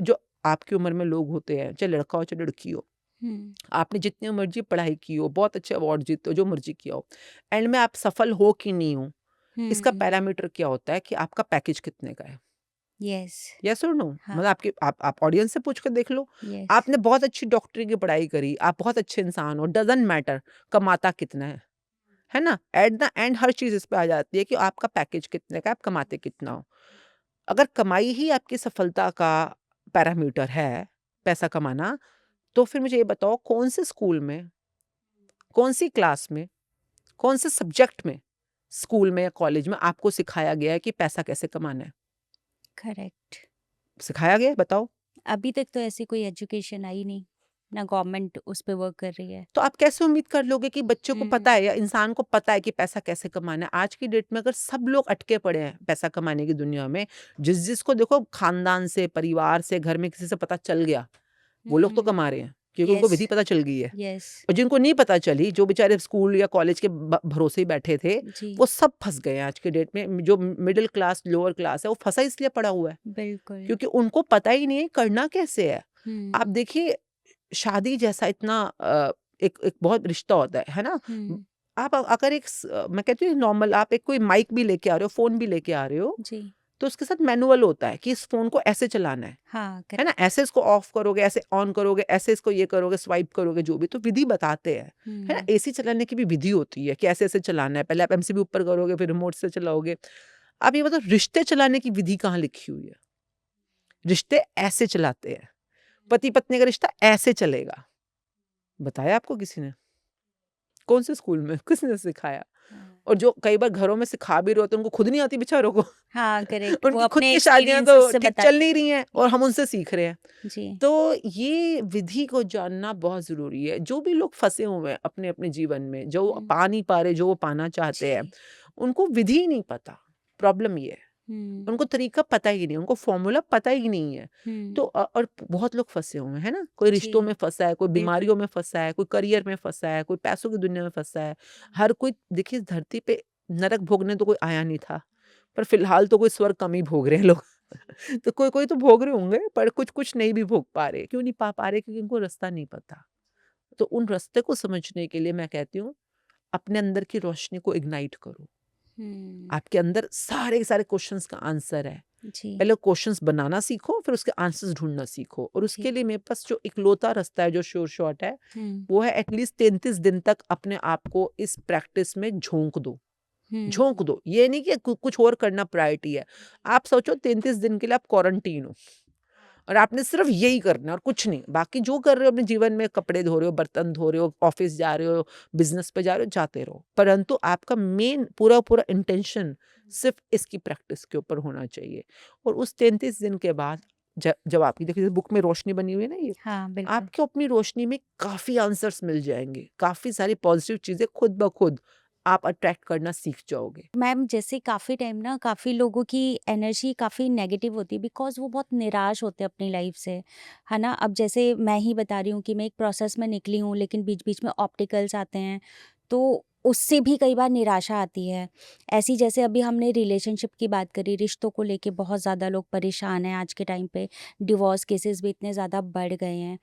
जो आपकी उम्र में लोग होते हैं, चाहे लड़का हो चाहे लड़की हो, आपने जितनी मर्जी पढ़ाई की हो, बहुत अच्छे अवार्ड जीते हो, जो मर्जी किया हो, एंड में आप सफल हो कि नहीं हो, इसका पैरामीटर क्या होता है कि आपका पैकेज कितने का है। यस। यस और नो? हाँ। मतलब आपके आप ऑडियंस से पूछ कर देख लो। यस। आपने बहुत अच्छी डॉक्टरी की पढ़ाई करी, आप बहुत अच्छे इंसान हो, डज़न्ट मैटर कमाता कितना है ना? एट द एंड हर चीज़ इस पे आ जाती है कि आपका पैकेज कितने का है, आप कमाते कितना हो। अगर कमाई ही आपकी सफलता का पैरामीटर है, पैसा कमाना, तो फिर मुझे ये बताओ कौन से स्कूल में, कौन सी क्लास में, कौन से सब्जेक्ट में, स्कूल में या कॉलेज में आपको सिखाया गया है कि पैसा कैसे कमाना है? करेक्ट। सिखाया गया है? बताओ। अभी तक तो ऐसी कोई एजुकेशन आई नहीं, ना गवर्नमेंट उस पे वर्क कर रही है। तो आप कैसे उम्मीद कर लोगे कि बच्चों को पता हम्म। है या इंसान को पता है कि पैसा कैसे कमाना है? आज की डेट में अगर सब लोग अटके पड़े हैं पैसा कमाने की दुनिया में, जिसको देखो खानदान से, परिवार से, घर में किसी से पता चल गया, वो लोग तो कमा रहे हैं, क्योंकि उनको यस। विधि पता चल गई है। यस। और जिनको नहीं पता चली, जो बेचारे स्कूल या कॉलेज के भरोसे ही बैठे थे, जी। वो सब फँस गए हैं आज की डेट में। जो मिडल क्लास, लोअर क्लास है, वो फँसा इसलिए पड़ा हुआ है, बिल्कुल। क्योंकि उनको पता ही नहीं है करना कैसे है। आप हम्म। देखिए शादी जैसा इतना एक एक बहुत रिश्ता होता है ना? आप अगर मैं कहती हूँ नॉर्मल आप एक कोई माइक भी लेके आ रहे हो, फ़ोन भी लेके आ रहे हो, जी। तो उसके साथ मैनुअल होता है कि इस फ़ोन को ऐसे चलाना हाँ। है ना? ऐसे इसको ऑफ करोगे, ऐसे ऑन करोगे, ऐसे इसको ये करोगे, स्वाइप करोगे, जो भी तो विधि बताते हैं, है ना? एसी चलाने की भी विधि होती है कि ऐसे-ऐसे चलाना है, पहले आप एमसीबी ऊपर करोगे, फिर रिमोट से चलाओगे। आप ये बताओ रिश्ते चलाने की विधि कहाँ लिखी हुई है? रिश्ते ऐसे चलाते हैं, पति-पत्नी का रिश्ता ऐसे चलेगा। बताया आपको किसी ने? कौन से स्कूल में? किसने सिखाया? और जो कई बार घरों में सिखा भी रहे होते हैं, उनको खुद नहीं आती बेचारों को। हाँ, करेक्ट। वो उनकी खुद अपने की शादियाँ तो एक्सपीरियंसेस से ठीक चल बताते नहीं हैं। रही हैं और हम उनसे सीख रहे हैं। जी। तो ये विधि को जानना बहुत ज़रूरी है। जो भी लोग फँसे हुए हैं अपने-अपने जीवन में, जो पा नहीं पा रहे, जो वो पाना चाहते हैं, जी। उनको विधि ही नहीं पता। प्रॉब्लम ये है। हम्म। उनको तरीका पता ही नहीं, उनको फ़ॉर्मूला पता ही नहीं है। तो और बहुत लोग फँसे हुए हैं, है ना? कोई जी। रिश्तों में फँसा है, कोई बिल्कुल। बीमारियों में फँसा है, कोई करियर में फँसा है, कोई पैसों की दुनिया में फँसा है। हर कोई देखिए इस धरती पे नरक भोगने तो कोई आया नहीं था, पर फ़िलहाल तो कोई स्वर्ग कम ही भोग रहे हैं लोग। तो कोई-कोई तो भोग रहे होंगे, पर कुछ-कुछ नहीं भी भोग पा रहे। क्यों नहीं पा रहे? क्योंकि उनको रास्ता नहीं पता। तो उन रास्ते को समझने के लिए मैं कहती हूँ, अपने अंदर की रोशनी को इग्नाइट करो। आपके अंदर सारे के सारे क्वेश्चंस का आंसर है। जी। पहले क्वेश्चंस बनाना सीखो, फिर उसके आंसर्स ढूँढना सीखो और उसके जी। लिए मेरे पास जो इकलौता रास्ता है, जो श्योर शॉट है, वो है एटलीस्ट 33 दिन तक अपने आप को इस प्रैक्टिस में झोंक दो। झोंक दो। ये नहीं कि कुछ और करना प्रायोरिटी है। आप सोचो 33 दिन के लिए आप क्वारंटीन हो और आपने सिर्फ यही करना है और कुछ नहीं। बाकी जो कर रहे हो अपने जीवन में कपड़े धो रहे हो, बर्तन धो रहे हो, ऑफ़िस जा रहे हो, बिज़नेस पे जा रहे हो, जाते रहो। परंतु आपका मेन पूरा-पूरा इंटेंशन सिर्फ इसकी प्रैक्टिस के ऊपर होना चाहिए और उस 33 दिन के बाद जब आपकी देखिए बुक में रोशनी बनी हुई है ना ये, हाँ, बिल्कुल। आपको अपनी रोशनी में काफ़ी आंसर्स मिल जाएँगे, काफ़ी सारी पॉज़िटिव चीज़ें खुद ब खुद आप अट्रैक्ट करना सीख जाओगे। मैम जैसे काफ़ी टाइम ना काफ़ी लोगों की एनर्जी काफ़ी नेगेटिव होती है बिकॉज़ वो बहुत निराश होते हैं अपनी लाइफ से, है ना? अब जैसे मैं ही बता रही हूँ कि मैं एक प्रोसेस में निकली हूँ लेकिन बीच-बीच में ऑब्स्टिकल्स आते हैं, तो उससे भी कई बार निराशा आती है। ऐसी जैसे अभी हमने रिलेशनशिप की बात करी, रिश्तों को लेके बहुत ज़्यादा लोग परेशान हैं आज के टाइम पे, डिवोर्स केसेस भी इतने ज़्यादा बढ़ गए हैं।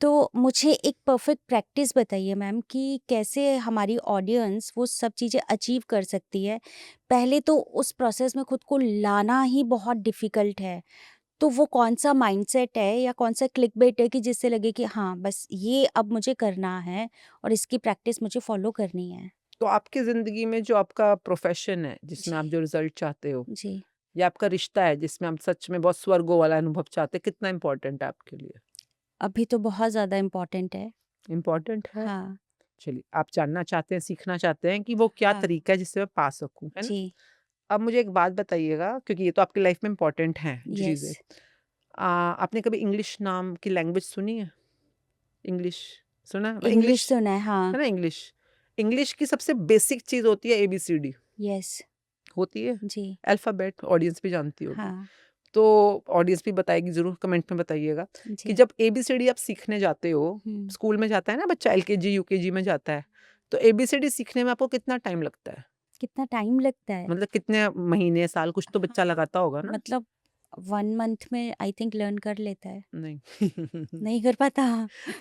तो मुझे एक परफेक्ट प्रैक्टिस बताइए मैम कि कैसे हमारी ऑडियंस वो सब चीज़ें अचीव कर सकती है। पहले तो उस प्रोसेस में खुद को लाना ही बहुत डिफ़िकल्ट है। तो वो कौन-सा माइंडसेट है या कौन-सा क्लिकबेट है कि जिससे लगे कि हाँ, बस ये अब मुझे करना है और इसकी प्रैक्टिस मुझे फ़ॉलो करनी है? तो आपकी ज़िंदगी में जो आपका प्रोफ़ेशन है, जिसमें आप जी, जो रिज़ल्ट चाहते हो, जी। या आपका रिश्ता है जिसमें आप सच में बहुत स्वर्गों वाला अनुभव चाहते हैं, कितना इम्पोर्टेंट है आपके लिए? अभी तो बहुत ज़्यादा इम्पोर्टेंट है। इम्पोर्टेंट है? हाँ, चलिए, आप जानना चाहते हैं, सीखना चाहते हैं कि वो क्या हाँ। तरीका है जिससे मैं पा सकूँ, है ना? जी, अब मुझे एक बात बताइएगा, क्योंकि ये तो आपकी लाइफ़ में इम्पोर्टेंट हैं जो यस। चीज़ें। आपने कभी इंग्लिश नाम की लैंग्वेज सुनी है? इंग्लिश सुना है? इंग्लिश इंग्लिश सुना है, हाँ। है ना इंग्लिश? इंग्लिश की सबसे बेसिक चीज़ होती है एबीसीडी, यस, होती है? जी, अल्फ़ाबेट ऑडियंस भी जानती होगी। हाँ, तो ऑडियंस भी बताएगी ज़रूर, कमेंट में बताइएगा कि जी। जब एबीसीडी आप सीखने जाते हो, हुँ। स्कूल में जाता है ना बच्चा, एलकेजी, यूकेजी में जाता है, तो एबीसीडी सीखने में आपको कितना टाइम लगता है? कितना टाइम लगता है? मतलब कितने महीने, साल, कुछ तो बच्चा हाँ, लगाता होगा ना? मतलब 1 मंथ में आई थिंक लर्न कर लेता है। नहीं। नहीं कर पाता?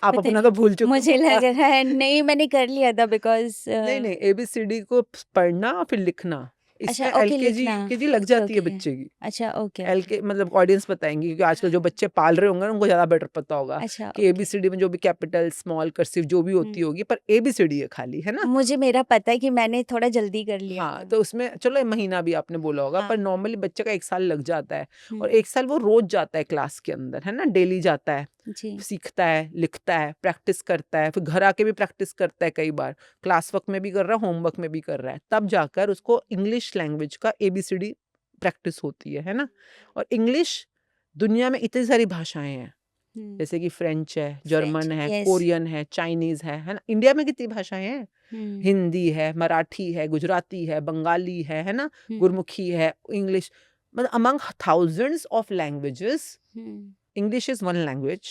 आप पता अपना नहीं, तो भूल चुके मुझे हो। लग रहा है नहीं मैंने कर लिया था बिकॉज़ नहीं, नहीं, एबीसीडी को पढ़ना और फिर लिखना, अच्छा इसमें ओके एलकेजी, लिखना। यूकेजी लग ओके, जाती है ओके। बच्चे की। अच्छा ओके, ओके। एलके मतलब ऑडियंस बताएँगी, क्योंकि आजकल जो बच्चे पाल रहे होंगे ना, उनको ज़्यादा बेटर पता होगा अच्छा कि ओके। एबीसीडी में जो भी कैपिटल, स्मॉल, कर्सिव जो भी हुँ। होती होगी, पर एबीसीडी है खाली, है ना? मुझे मेरा पता है कि मैंने थोड़ा जल्दी कर लिया हाँ, था। तो उसमें चलो 1 महीना भी आपने बोला होगा, हाँ, पर हाँ। नॉर्मली बच्चे का 1 साल लग जाता है, और हुँ, 1 साल वो रोज़ जाता है क्लास के अंदर, है ना? डेली जाता है, जी। सीखता है, लिखता है, प्रैक्टिस करता है, फिर घर आके भी प्रैक्टिस करता है कई बार, क्लास वर्क में भी कर रहा है, होमवर्क में भी कर रहा है, तब जाकर उसको इंग्लिश लैंग्वेज का एबीसीडी प्रैक्टिस होती है ना? और इंग्लिश, दुनिया में इतनी सारी भाषाएँ हैं, हुँ, जैसे कि फ्रेंच है, फ्रेंच जर्मन है, यस। कोरियन है, चाइनीज़ है ना? इंडिया में कितनी भाषाएँ हैं? हुँ, हिंदी है, मराठी है, गुजराती है, बंगाली है ना? हुँ, गुरमुखी है, इंग्लिश, मतलब among thousands of languages, hmm, English is one language,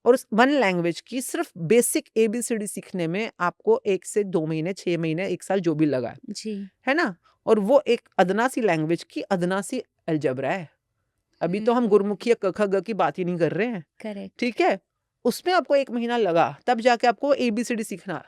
और उस वन लैंग्वेज की सिर्फ़ बेसिक एबीसीडी सीखने में आपको 1 से 2 महीने, 6 महीने, 1 साल जो भी लगा जी। है ना? और वो एक अदना-सी लैंग्वेज की अदना-सी अलजबरा है। अभी तो हम हुँ, गुरमुखी या क, ख, ग की बात ही नहीं कर रहे हैं, करेक्ट। ठीक है? उसमें आपको 1 महीना लगा, तब जाके आपको एबीसीडी सीखना।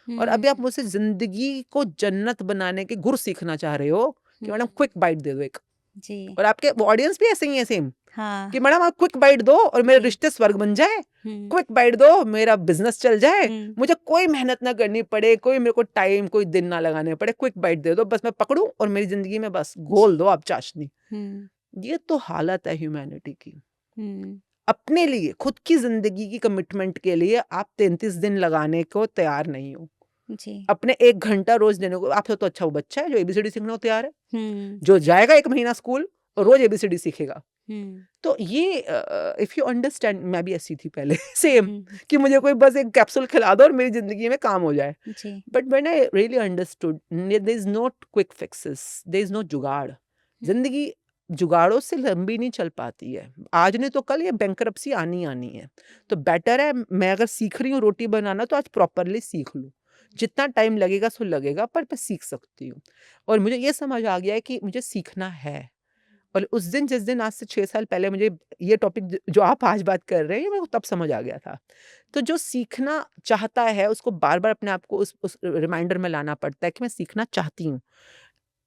और हुँ, अभी आप मुझसे ज़िंदगी को जन्नत बनाने के गुर सीखना चाह रहे हो कि हुँ, मैडम क्विक बाइट दे दो एक, जी। और आपके ऑडियंस भी ऐसे ही है सेम, हाँ, कि मैडम आप क्विक बाइट दो और मेरे जी। रिश्ते स्वर्ग बन जाए, हुँ, क्विक बाइट दो, मेरा बिज़नेस चल जाए, हुँ, मुझे कोई मेहनत ना करनी पड़े, कोई मेरे को टाइम, कोई दिन ना लगाने पड़े, क्विक बाइट दे दो, बस मैं पकड़ूँ और मेरी ज़िंदगी में बस घोल जी। दो आप चाशनी। हुँ, ये तो हालत है ह्यूमैनिटी की। हुँ, अपने लिए, खुद की ज़िंदगी की कमिटमेंट के लिए आप 33 दिन लगाने को तैयार नहीं हो। जी। अपने 1 घंटा रोज़ देने को, आपसे तो अच्छा वो बच्चा है जो एबीसीडी सीखने को तैयार है, हुँ, जो जाएगा 1 महीना स्कूल और रोज़ एबीसीडी सीखेगा। हुँ, तो ये इफ यू अंडरस्टैंड, मैं भी ऐसी थी पहले सेम, हुँ, कि मुझे कोई बस एक कैप्सूल खिला दो और मेरी ज़िंदगी में काम हो जाए। जी। But when I really understood, there is not quick fixes, there is no jugaad. हुँ, ज़िंदगी जुगाड़ों से लंबी नहीं चल पाती है। आज नहीं तो कल ये बैंकरप्सी आनी ही आनी है। तो बेटर है, मैं अगर सीख रही हूँ रोटी बनाना, तो आज प्रॉपरली सीख लूँ। जितना टाइम लगेगा सो लगेगा, पर मैं सीख सकती हूँ। और मुझे ये समझ आ गया है कि मुझे सीखना है। और उस दिन, जिस दिन, आज से 6 साल पहले मुझे ये टॉपिक जो आप आज बात कर रहे हैं, मेरे को तब समझ आ गया था। तो जो सीखना चाहता है उसको बार-बार अपने आप को उस रिमाइंडर में लाना पड़ता है कि मैं सीखना चाहती हूँ।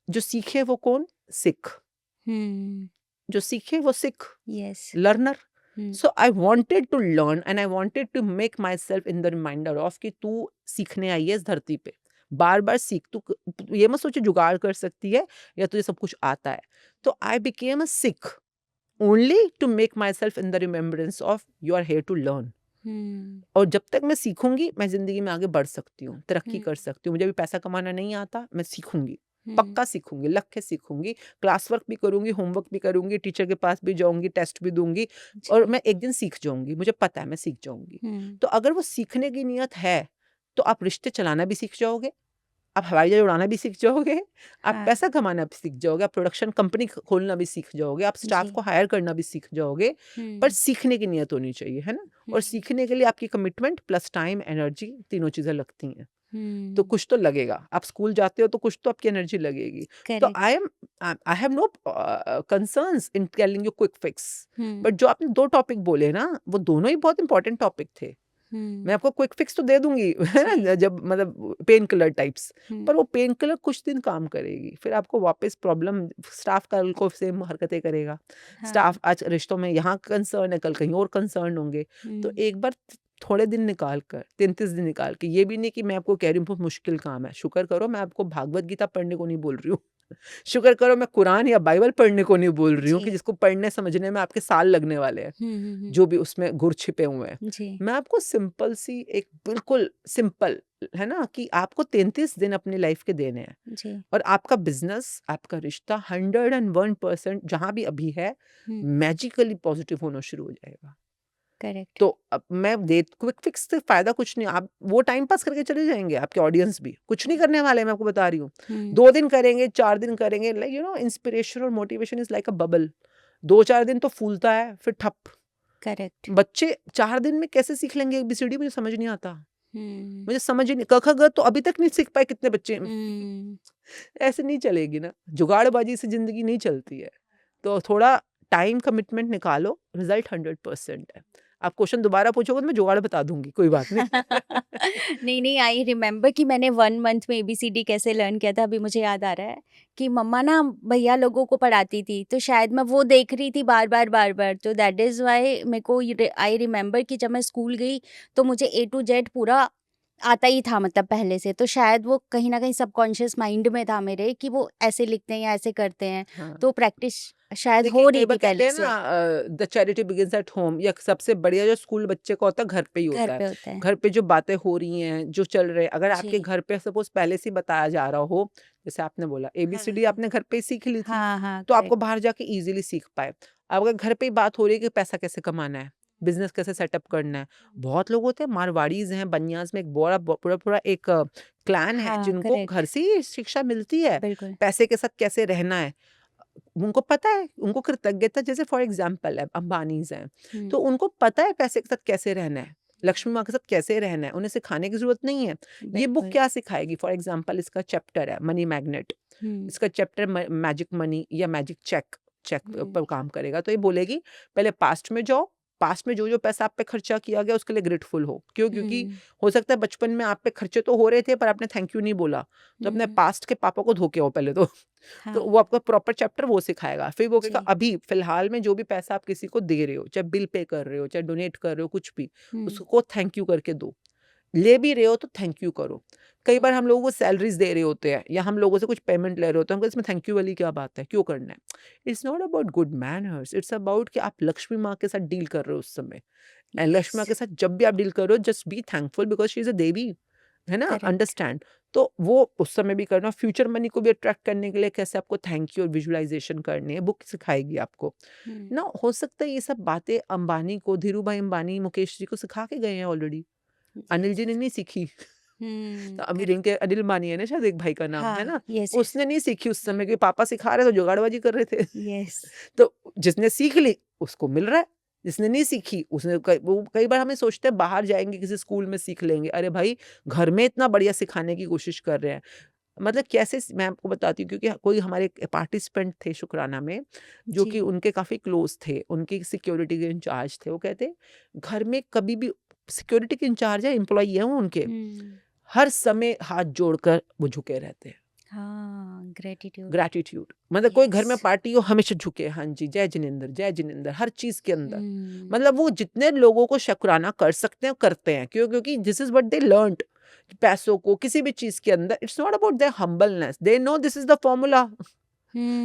जो सीखे वो कौन? सिख। हुँ, जो सीखे वो सिख, yes. Learner. Hmm, so I wanted to learn and I wanted to make myself in the reminder of कि तू सीखने आई है इस धरती पे। बार-बार सीख, तू ये मत सोचे जुगाड़ कर सकती है या तुझे सब कुछ आता है। तो I became a Sikh only to make myself in the remembrance of you are here to learn. हुँ, और जब तक मैं सीखूंगी, मैं ज़िंदगी में आगे बढ़ सकती हूँ, तरक्की हुँ, कर सकती हूँ। मुझे अभी पैसा कमाना नहीं आता, मैं सीखूंगी। पक्का सीखूंगी, लग के सीखूंगी, क्लास वर्क भी करूंगी, होमवर्क भी करूंगी, टीचर के पास भी जाऊंगी, टेस्ट भी दूंगी और जी। मैं एक दिन सीख जाऊंगी, मुझे पता है मैं सीख जाऊंगी। हुँ, तो अगर वो सीखने की नीयत है तो आप रिश्ते चलाना भी सीख जाओगे, आप हवाई जहाज उड़ाना भी सीख जाओगे, आप हाँ, पैसा कमाना भी सीख जाओगे, आप प्रोडक्शन कंपनी खोलना भी सीख जाओगे, आप स्टाफ जी। को हायर करना भी सीख जाओगे। पर हुँ, सीखने की नीयत होनी चाहिए, है ना? और हुँ, सीखने के लिए आपकी कमिटमेंट प्लस टाइम, एनर्जी, तीनों चीज़ें लगती हैं। तो हुँ, कुछ तो लगेगा। आप स्कूल जाते हो तो कुछ तो आपकी एनर्जी लगेगी। तो correct. I have no concerns in telling you quick fix. Hmm, but जो आपने 2 टॉपिक बोले ना, वो दोनों ही बहुत इंपॉर्टेंट टॉपिक थे। मैं हुँ, आपको क्विक फिक्स तो दे दूँगी, है जी। ना? जब मतलब पेन किलर टाइप्स, हुँ, पर वो पेन किलर कुछ दिन काम करेगी, फिर आपको वापस प्रॉब्लम स्टाफ कल को सेम हरकतें करेगा। हाँ, स्टाफ आज रिश्तों में यहाँ कंसर्न है, कल कहीं और कंसर्न होंगे। तो हुँ, एक बार थोड़े दिन निकाल कर, 33 दिन निकाल के, ये भी नहीं कि मैं आपको कह रही हूँ बहुत मुश्किल काम है, शुक्र करो मैं आपको भागवत गीता पढ़ने को नहीं बोल रही हूँ। शुक्र करो मैं कुरान या बाइबल पढ़ने को नहीं बोल रही हूँ कि जी। जिसको पढ़ने समझने में आपके साल लगने वाले हैं। हुँ, हुँ, हुँ, जो भी उसमें गुर छिपे हुए हैं। जी, मैं आपको सिंपल सी एक बिल्कुल सिंपल, है ना, कि आपको 33 दिन अपनी लाइफ के देने हैं जी, और आपका बिज़नेस, आपका रिश्ता 101% जहाँ भी अभी है, हुँ, मैजिकली पॉज़िटिव होना शुरू हो जाएगा। करेक्ट। तो अब मैं दे क्विक फिक्स से फ़ायदा कुछ नहीं, आप वो टाइम पास करके चले जाएँगे, आपके ऑडियंस भी। कुछ नहीं करने वाले हैं, मैं आपको बता रही हूँ। हुँ, 2 दिन करेंगे, 4 दिन करेंगे, लाइक इंस्पिरेशन और motivation is like a bubble. 2-4 दिन तो फूलता है, फिर ठप। करेक्ट। बच्चे 4 दिन में कैसे सीख लेंगे एबीसीडी, मुझे समझ नहीं आता। हुँ, मुझे समझ ही नहीं, क, ख, ग तो अभी तक नहीं सीख पाए कितने बच्चे। हुँ, ऐसे नहीं चलेगी ना, जुगाड़बाजी से ज़िंदगी नहीं चलती है। तो थोड़ा टाइम कमिटमेंट निकालो, रिज़ल्ट 100% है। आप क्वेश्चन दोबारा पूछोगे तो मैं जुगाड़ बता दूँगी, कोई बात नहीं। नहीं, नहीं, आई रिमेंबर कि मैंने 1 मंथ में एबीसीडी कैसे लर्न किया था, अभी मुझे याद आ रहा है कि मम्मा ना भैया लोगों को पढ़ाती थी, तो शायद मैं वो देख रही थी बार-बार, बार-बार, तो दैट इज़ व्हाई मेरे को ये आई रिमेंबर कि जब मैं स्कूल गई, तो मुझे ए टू जेड पूरा आता ही था मतलब पहले से, तो शायद वो कहीं न कहीं सबकॉन्शियस माइंड में था मेरे कि वो ऐसे लिखते हैं या ऐसे करते हैं, हाँ। तो प्रैक्टिस शायद देखिए, हो कई रही बार थी कहते पहले हैं ना से। The charity begins at home, या सबसे बढ़िया जो स्कूल बच्चे का होता है घर पे ही घर होता है। पे होता है। घर पे जो बातें हो रही हैं, जो चल रहे हैं, अगर आपके जी। घर पे सपोज़ पहले से ही बताया जा रहा हो, जैसे आपने बोला एबीसीडी हाँ। आपने घर पे ही सीख ली थी, हाँ, हाँ, तो करेक्ट। आपको बाहर जाके ईज़िली सीख पाए। अब अगर घर पे ही बात हो रही है कि पैसा कैसे कमाना है, बिज़नेस कैसे सेटअप करना है। बहुत लोग होते हैं, मारवाड़ीज़ हैं, बनियाज़ में एक बड़ा ब पूरा-पूरा एक क्लैन है हाँ, जिनको घर करेक्ट, से ही शिक्षा मिलती है, बिल्कुल। पैसे के साथ कैसे रहना है। उनको पता है, उनको कृतज्ञता, जैसे फॉर एग्ज़ाम्पल है अंबानीज़ हैं, हुँ, तो उनको पता है पैसे के साथ कैसे रहना है, लक्ष्मी माँ के साथ कैसे रहना है, उन्हें सिखाने की ज़रूरत नहीं है। ये बुक बिल्कुल। क्या सिखाएगी? फॉर एग्ज़ाम्पल इसका चैप्टर है मनी मैग्नेट, हुँ, इसका चैप्टर म मैजिक मनी या मैजिक चेक, चेक हुँ, पर काम करेगा। तो ये बोलेगी पहले पास्ट में जाओ, पास्ट में जो-जो पैसा आप पे खर्चा किया गया उसके लिए ग्रेटफुल हो। क्यों? क्योंकि हुँ, हो सकता है बचपन में आप पे खर्चे तो हो रहे थे पर आपने थैंक यू नहीं बोला। तो अपने हुँ, पास्ट के पापा को धो के आओ पहले तो। तो हाँ, वो आपका प्रॉपर चैप्टर वो सिखाएगा। फिर वो कहेगा जी। अभी फ़िलहाल में जो भी पैसा आप किसी को दे रहे हो, चाहे बिल पे कर रहे हो, चाहे डोनेट कर रहे हो, कुछ भी, हुँ, उसको थैंक यू करके दो। ले भी रहे हो तो थैंक यू करो। कई हुँ, बार हम लोगों को सैलरीज़ दे रहे होते हैं या हम लोगों से कुछ पेमेंट ले रहे होते हैं, हम कहते हैं इसमें थैंक यू वाली क्या बात है? क्यों करना है? It's not about good manners, it's about कि आप लक्ष्मी माँ के साथ डील कर रहे हो उस समय। यस, लक्ष्मी माँ के साथ जब भी आप डील कर रहे हो just be thankful because she is a devi. है ना? करेक्ट। अंडरस्टैंड। तो वो उस समय भी करना, फ्यूचर मनी को भी अट्रैक्ट करने के लिए कैसे आपको थैंक यू और विजुअलाइज़ेशन करनी है, बुक सिखाएगी आपको। हुँ, ना हो सकता है ये सब बातें अंबानी को, धीरूभाई अंबानी, मुकेश जी को सिखा के गए हैं ऑलरेडी। अनिल जी यस, ने नहीं सीखी। हुँ, तो अमीर करेक्ट। इनके अनिल अंबानी है ना शायद एक भाई का नाम, है हाँ, ना? यस, यस, उसने नहीं सीखी उस समय, के पापा सिखा रहे तो जुगाड़बाजी कर रहे थे। यस, तो जिसने सीख ली उसको मिल रहा है, जिसने नहीं सीखी उसने वो कई बार हमें सोचते हैं बाहर जाएँगे किसी स्कूल में सीख लेंगे। अरे भाई, घर में इतना बढ़िया सिखाने की कोशिश कर रहे हैं। मतलब कैसे मैं आपको बताती हूँ, क्योंकि कोई हमारे पार्टिसिपेंट थे शुक्राना में, जो जी। कि उनके काफ़ी क्लोज़ थे, उनकी सिक्योरिटी के इंचार्ज थे। वो कहते घर में कभी भी सिक्योरिटी के इंचार्ज है, एम्प्लॉयी है वो उनके, हुँ, हर समय हाथ जोड़कर वो झुके रहते हैं। हाँ, ग्रैटिट्यूड, ग्रैटिट्यूड मतलब कोई घर यस, में पार्टी हो हमेशा झुके, हाँ जी, जय जिनेंद्र, हर चीज़ के अंदर। हुँ, मतलब वो जितने लोगों को शुकराना कर सकते हैं, करते हैं। क्यों? क्योंकि this is what they learned. पैसों को किसी भी चीज़ के अंदर it's not about their humbleness, they know this is the formula.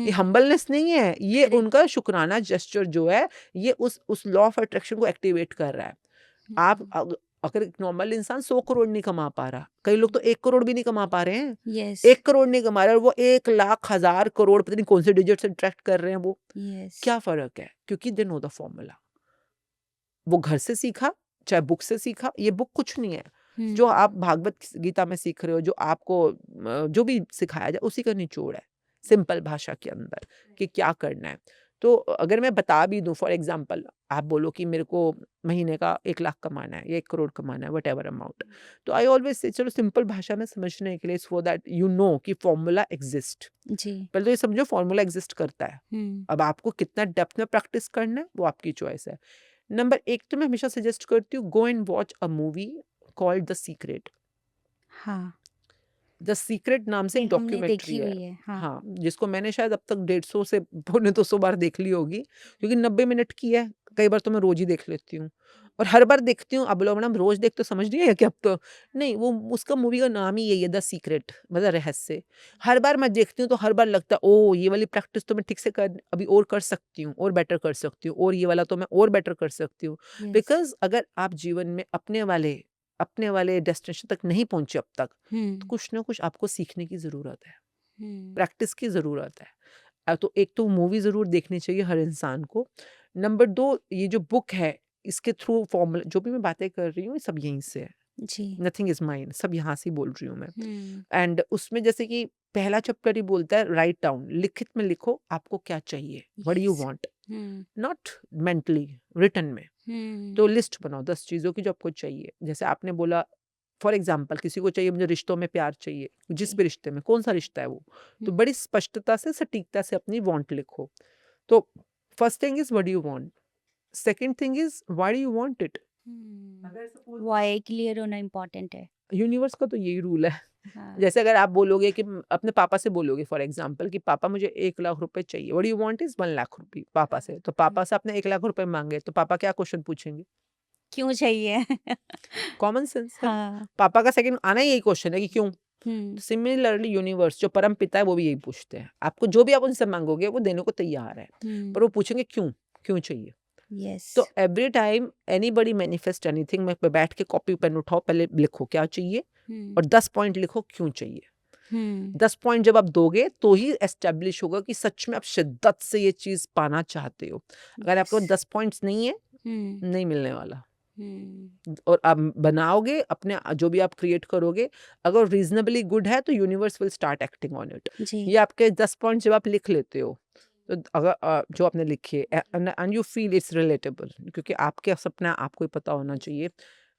ये हुँ, हम्बलनेस नहीं है, ये करेक्ट, उनका शुकराना जेस्चर जो है, ये उस लॉ ऑफ अट्रैक्शन को एक्टिवेट कर रहा है। आप हुँ, अगर एक नॉर्मल इंसान 100 करोड़ नहीं कमा पा रहा, कई लोग तो 1 करोड़ भी नहीं कमा पा रहे हैं, यस 1 करोड़ नहीं कमा रहे और वो 1 लाख, 1000 करोड़ पता नहीं कौन से डिजिट से ट्रैक्ट कर रहे हैं वो। यस क्या फ़र्क है? क्योंकि दे नो द फॉर्मूला। वो घर से सीखा, चाहे बुक से सीखा, ये बुक कुछ नहीं है। जो आप भागवत गीता में सीख रहे हो, जो आपको जो भी सिखाया जाए उसी का निचोड़ है, सिंपल भाषा के अंदर कि क्या करना है। तो अगर मैं बता भी दूँ फॉर एग्ज़ाम्पल, आप बोलो कि मेरे को महीने का 1 लाख कमाना है या 1 करोड़ कमाना है, व्हाटएवर अमाउंट। तो आई ऑलवेज़ से चलो सिंपल भाषा में समझने के लिए सो दैट यू नो कि फॉर्मूला एक्सिस्ट। जी पहले तो ये समझो फॉर्मूला एक्सिस्ट करता है। हम्म अब आपको कितना डेप्थ में प्रैक्टिस करना है वो आपकी चॉइस है। नंबर 1 तो मैं हमेशा सजेस्ट करती हूँ, go and watch a movie called the secret. हाँ द सीक्रेट नाम से ये एक हमने डॉक्यूमेंट्री देखी है। हुई है हाँ हाँ, जिसको मैंने शायद अब तक 150 से पौने 200 बार देख ली होगी, क्योंकि 90 मिनट की है। कई बार तो मैं रोज़ ही देख लेती हूँ और हर बार देखती हूँ। अब बोलो मैडम रोज़ देखते हो, समझ नहीं है क्या अब तो? नहीं, वो उसका मूवी का नाम ही यही है, द सीक्रेट, मतलब रहस्य। हर बार मैं देखती हूँ तो हर बार लगता है ओह! ये वाली प्रैक्टिस तो मैं ठीक से कर अभी और कर सकती हूँ और बेटर कर सकती हूँ और ये वाला तो मैं और बेटर कर सकती हूँ। यस बिकॉज़ अगर आप जीवन में अपने वाले डेस्टिनेशन तक नहीं पहुँचे अब तक, तो कुछ ना कुछ आपको सीखने की ज़रूरत है, हम्म प्रैक्टिस की ज़रूरत है। तो एक तो मूवी ज़रूर देखनी चाहिए हर इंसान को। नंबर 2, ये जो बुक है, इसके थ्रू फॉर्मूला जो भी मैं बातें कर रही हूँ, ये सब यहीं से है। जी नथिंग इज़ माइन, सब यहाँ से ही बोल रही हूँ मैं। हम्म एंड उसमें जैसे कि पहला चैप्टर ही बोलता है राइट डाउन, लिखित में लिखो आपको क्या चाहिए, what do you yes want, hmm not mentally, written में। हम्म तो लिस्ट बनाओ 10 चीज़ों की जो आपको चाहिए। जैसे आपने बोला फॉर एग्ज़ाम्पल किसी को चाहिए मुझे रिश्तों में प्यार चाहिए, जिस जी भी रिश्ते में, कौन-सा रिश्ता है वो? तो हम्म बड़ी स्पष्टता से, सटीकता से अपनी वांट लिखो। तो first thing is what do you want? Second thing is why do you want it? अगर सपोज़ वाई क्लियर होना इम्पोर्टेंट है यूनिवर्स का तो यही रूल है। हाँ जैसे अगर आप बोलोगे कि अपने पापा से बोलोगे फॉर एग्ज़ाम्पल कि पापा मुझे 1 लाख रुपए चाहिए, what do you want is 1 lakh रुपए पापा से। तो पापा से आपने 1 लाख रुपए माँगे, तो पापा क्या क्वेश्चन पूछेंगे? क्यों चाहिए कॉमन सेंस है। हाँ पापा का सेकंड आना ही यही क्वेश्चन है कि क्यों? हम्म सिमिलरली यूनिवर्स जो परम पिता है वो भी यही पूछते हैं। आपको जो भी आप उनसे माँगोगे वो देने को तैयार है। पर वो पूछेंगे क्यों? क्यों चाहिए? यस तो every time anybody manifest anything में बैठ के कॉपी पेन उठाओ, पहले लिखो क्या चाहिए और 10 पॉइंट लिखो क्यों चाहिए। 10 पॉइंट जब आप दोगे तो ही एस्टेब्लिश होगा कि सच में आप शिद्दत से ये चीज़ पाना चाहते हो। अगर आपके पास 10 पॉइंट्स नहीं है, नहीं मिलने वाला। और आप बनाओगे अपने जो भी आप क्रिएट करोगे, अगर रीज़नेबली गुड है तो universe will start acting on it. जी ये आपके 10 पॉइंट जब आप लिख लेते हो, तो अगर जो आपने लिखे and you feel it's relatable, क्योंकि आपके सपना आपको ही पता होना चाहिए।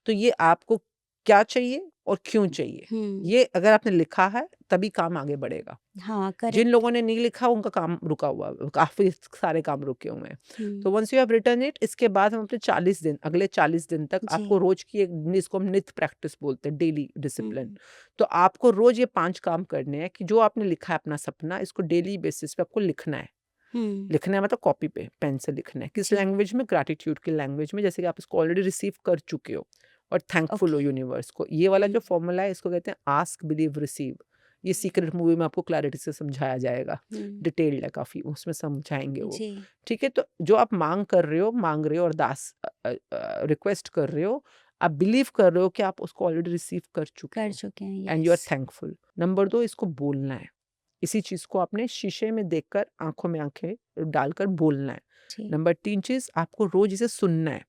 तो ये आपको क्या चाहिए और क्यों चाहिए, ये अगर आपने लिखा है तभी काम आगे बढ़ेगा। हाँ जिन करेक्ट लोगों ने नहीं लिखा उनका काम रुका हुआ है, काफ़ी सारे काम रुके हुए हैं। तो once you have written it, इसके बाद हम अपने 40 दिन, अगले 40 दिन तक जी आपको रोज की एक, जिसको हम नित्य प्रैक्टिस बोलते हैं, डेली डिसिप्लिन। तो आपको रोज ये 5 काम करने हैं कि जो आपने लिखा है अपना सपना, इसको डेली बेसिस पे आपको लिखना है। लिखना है मतलब कॉपी पे पेन से लिखना है। किस जी लैंग्वेज में? ग्रैटिट्यूड की लैंग्वेज में, जैसे कि आप इसको ऑलरेडी रिसीव कर चुके हो और थैंकफुल हो ओके यूनिवर्स को। ये वाला जो फॉर्मूला है इसको कहते हैं आस्क बिलीव रिसीव। ये सीक्रेट मूवी में आपको क्लैरिटी से समझाया जाएगा, डिटेल्ड है काफ़ी, उसमें समझाएंगे वो। जी ठीक है, तो जो आप मांग रहे हो और रिक्वेस्ट कर रहे हो, आप बिलीव कर रहे हो कि आप उसको ऑलरेडी रिसीव कर चुके कर हो चुके हैं and you are yes thankful. Number 2, इसको बोलना है। इसी चीज़ को आपने शीशे में देखकर आँखों में आँखें डालकर बोलना है। जी नंबर 3 चीज़, आपको रोज़ इसे सुनना है।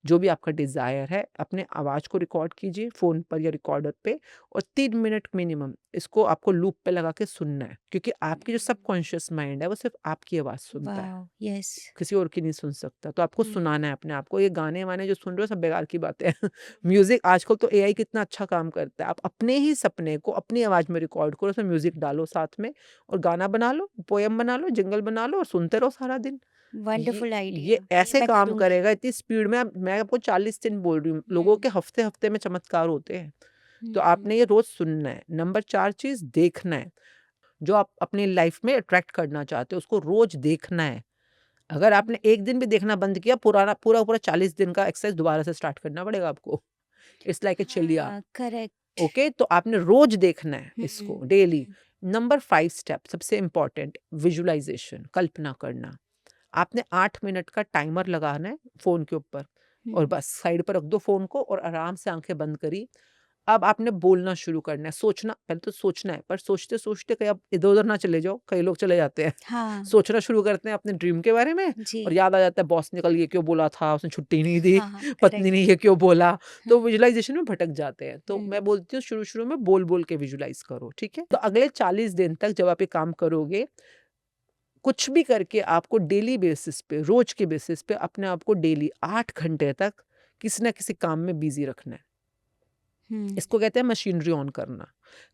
जो भी आपका डिज़ायर है, अपने आवाज़ को रिकॉर्ड कीजिए फ़ोन पर या रिकॉर्डर पे और 3 मिनट मिनिमम इसको आपको लूप पे लगा के सुनना है। क्योंकि आपकी जो सबकॉन्शियस माइंड है, वो सिर्फ़ आपकी आवाज़ सुनता है, वाओ यस किसी और की नहीं सुन सकता। तो आपको सुनाना है अपने आप को। ये गाने-वाने जो सुन रहे हो सब बेकार की बातें हैं। म्यूज़िक आजकल तो एआई कितना अच्छा काम करता है। आप अपने ही सपने को अपनी आवाज़ में रिकॉर्ड करो, उसमें म्यूज़िक डालो साथ में और गाना बना लो, पोएम बना लो, जिंगल बना लो और सुनते रहो सारा दिन। ये वंडरफुल ये आइडिया ये ऐसे मैं काम करूंगी करेगा इतनी स्पीड में। मैं आपको 40 दिन बोल रही हूँ, लोगों के हफ्ते-हफ्ते में चमत्कार होते हैं। तो आपने ये रोज़ सुनना है। नंबर 4 चीज़ देखना है। जो आप अपनी लाइफ़ में अट्रैक्ट करना चाहते हो, उसको रोज़ देखना है। अगर आपने एक दिन भी देखना बंद किया, पूरा-पूरा 40 दिन का एक्सरसाइज़ दोबारा से स्टार्ट करना पड़ेगा आपको। इट्स लाइक ए चिड़िया। हाँ करेक्ट ओके, तो आपने रोज़ देखना है इसको, डेली। नंबर 5 स्टेप सबसे इम्पोर्टेंट, विजुअलाइज़ेशन, कल्पना करना। आपने 8 मिनट का टाइमर लगाना है फ़ोन के ऊपर। और बस साइड पर रख दो फ़ोन को और आराम से आँखें बंद करी। अब आपने बोलना शुरू करना है, सोचना पहले तो सोचना है, पर सोचते-सोचते कहीं आप इधर-उधर ना चले जाओ, कई लोग चले जाते हैं। हाँ, सोचना शुरू करते हैं अपने ड्रीम के बारे में और जी। याद आ जाता है बॉस ने कल ये क्यों बोला था, उसने छुट्टी नहीं दी, हाँ, हाँ, पत्नी ने करेक्ट। ये क्यों बोला, हाँ, तो विजुअलाइज़ेशन में भटक जाते हैं। तो हुँ, मैं बोलती हूँ शुरू-शुरू में बोल-बोल के विजुअलाइज़ करो, ठीक है? तो अगले 40 दिन तक जब आप ये काम करोगे, कुछ भी करके आपको डेली बेसिस पे, रोज़ के बेसिस पे अपने आप को डेली 8 घंटे तक किसी न किसी काम में बिज़ी रखना है। हुँ। इसको कहते हैं मशीनरी ऑन करना।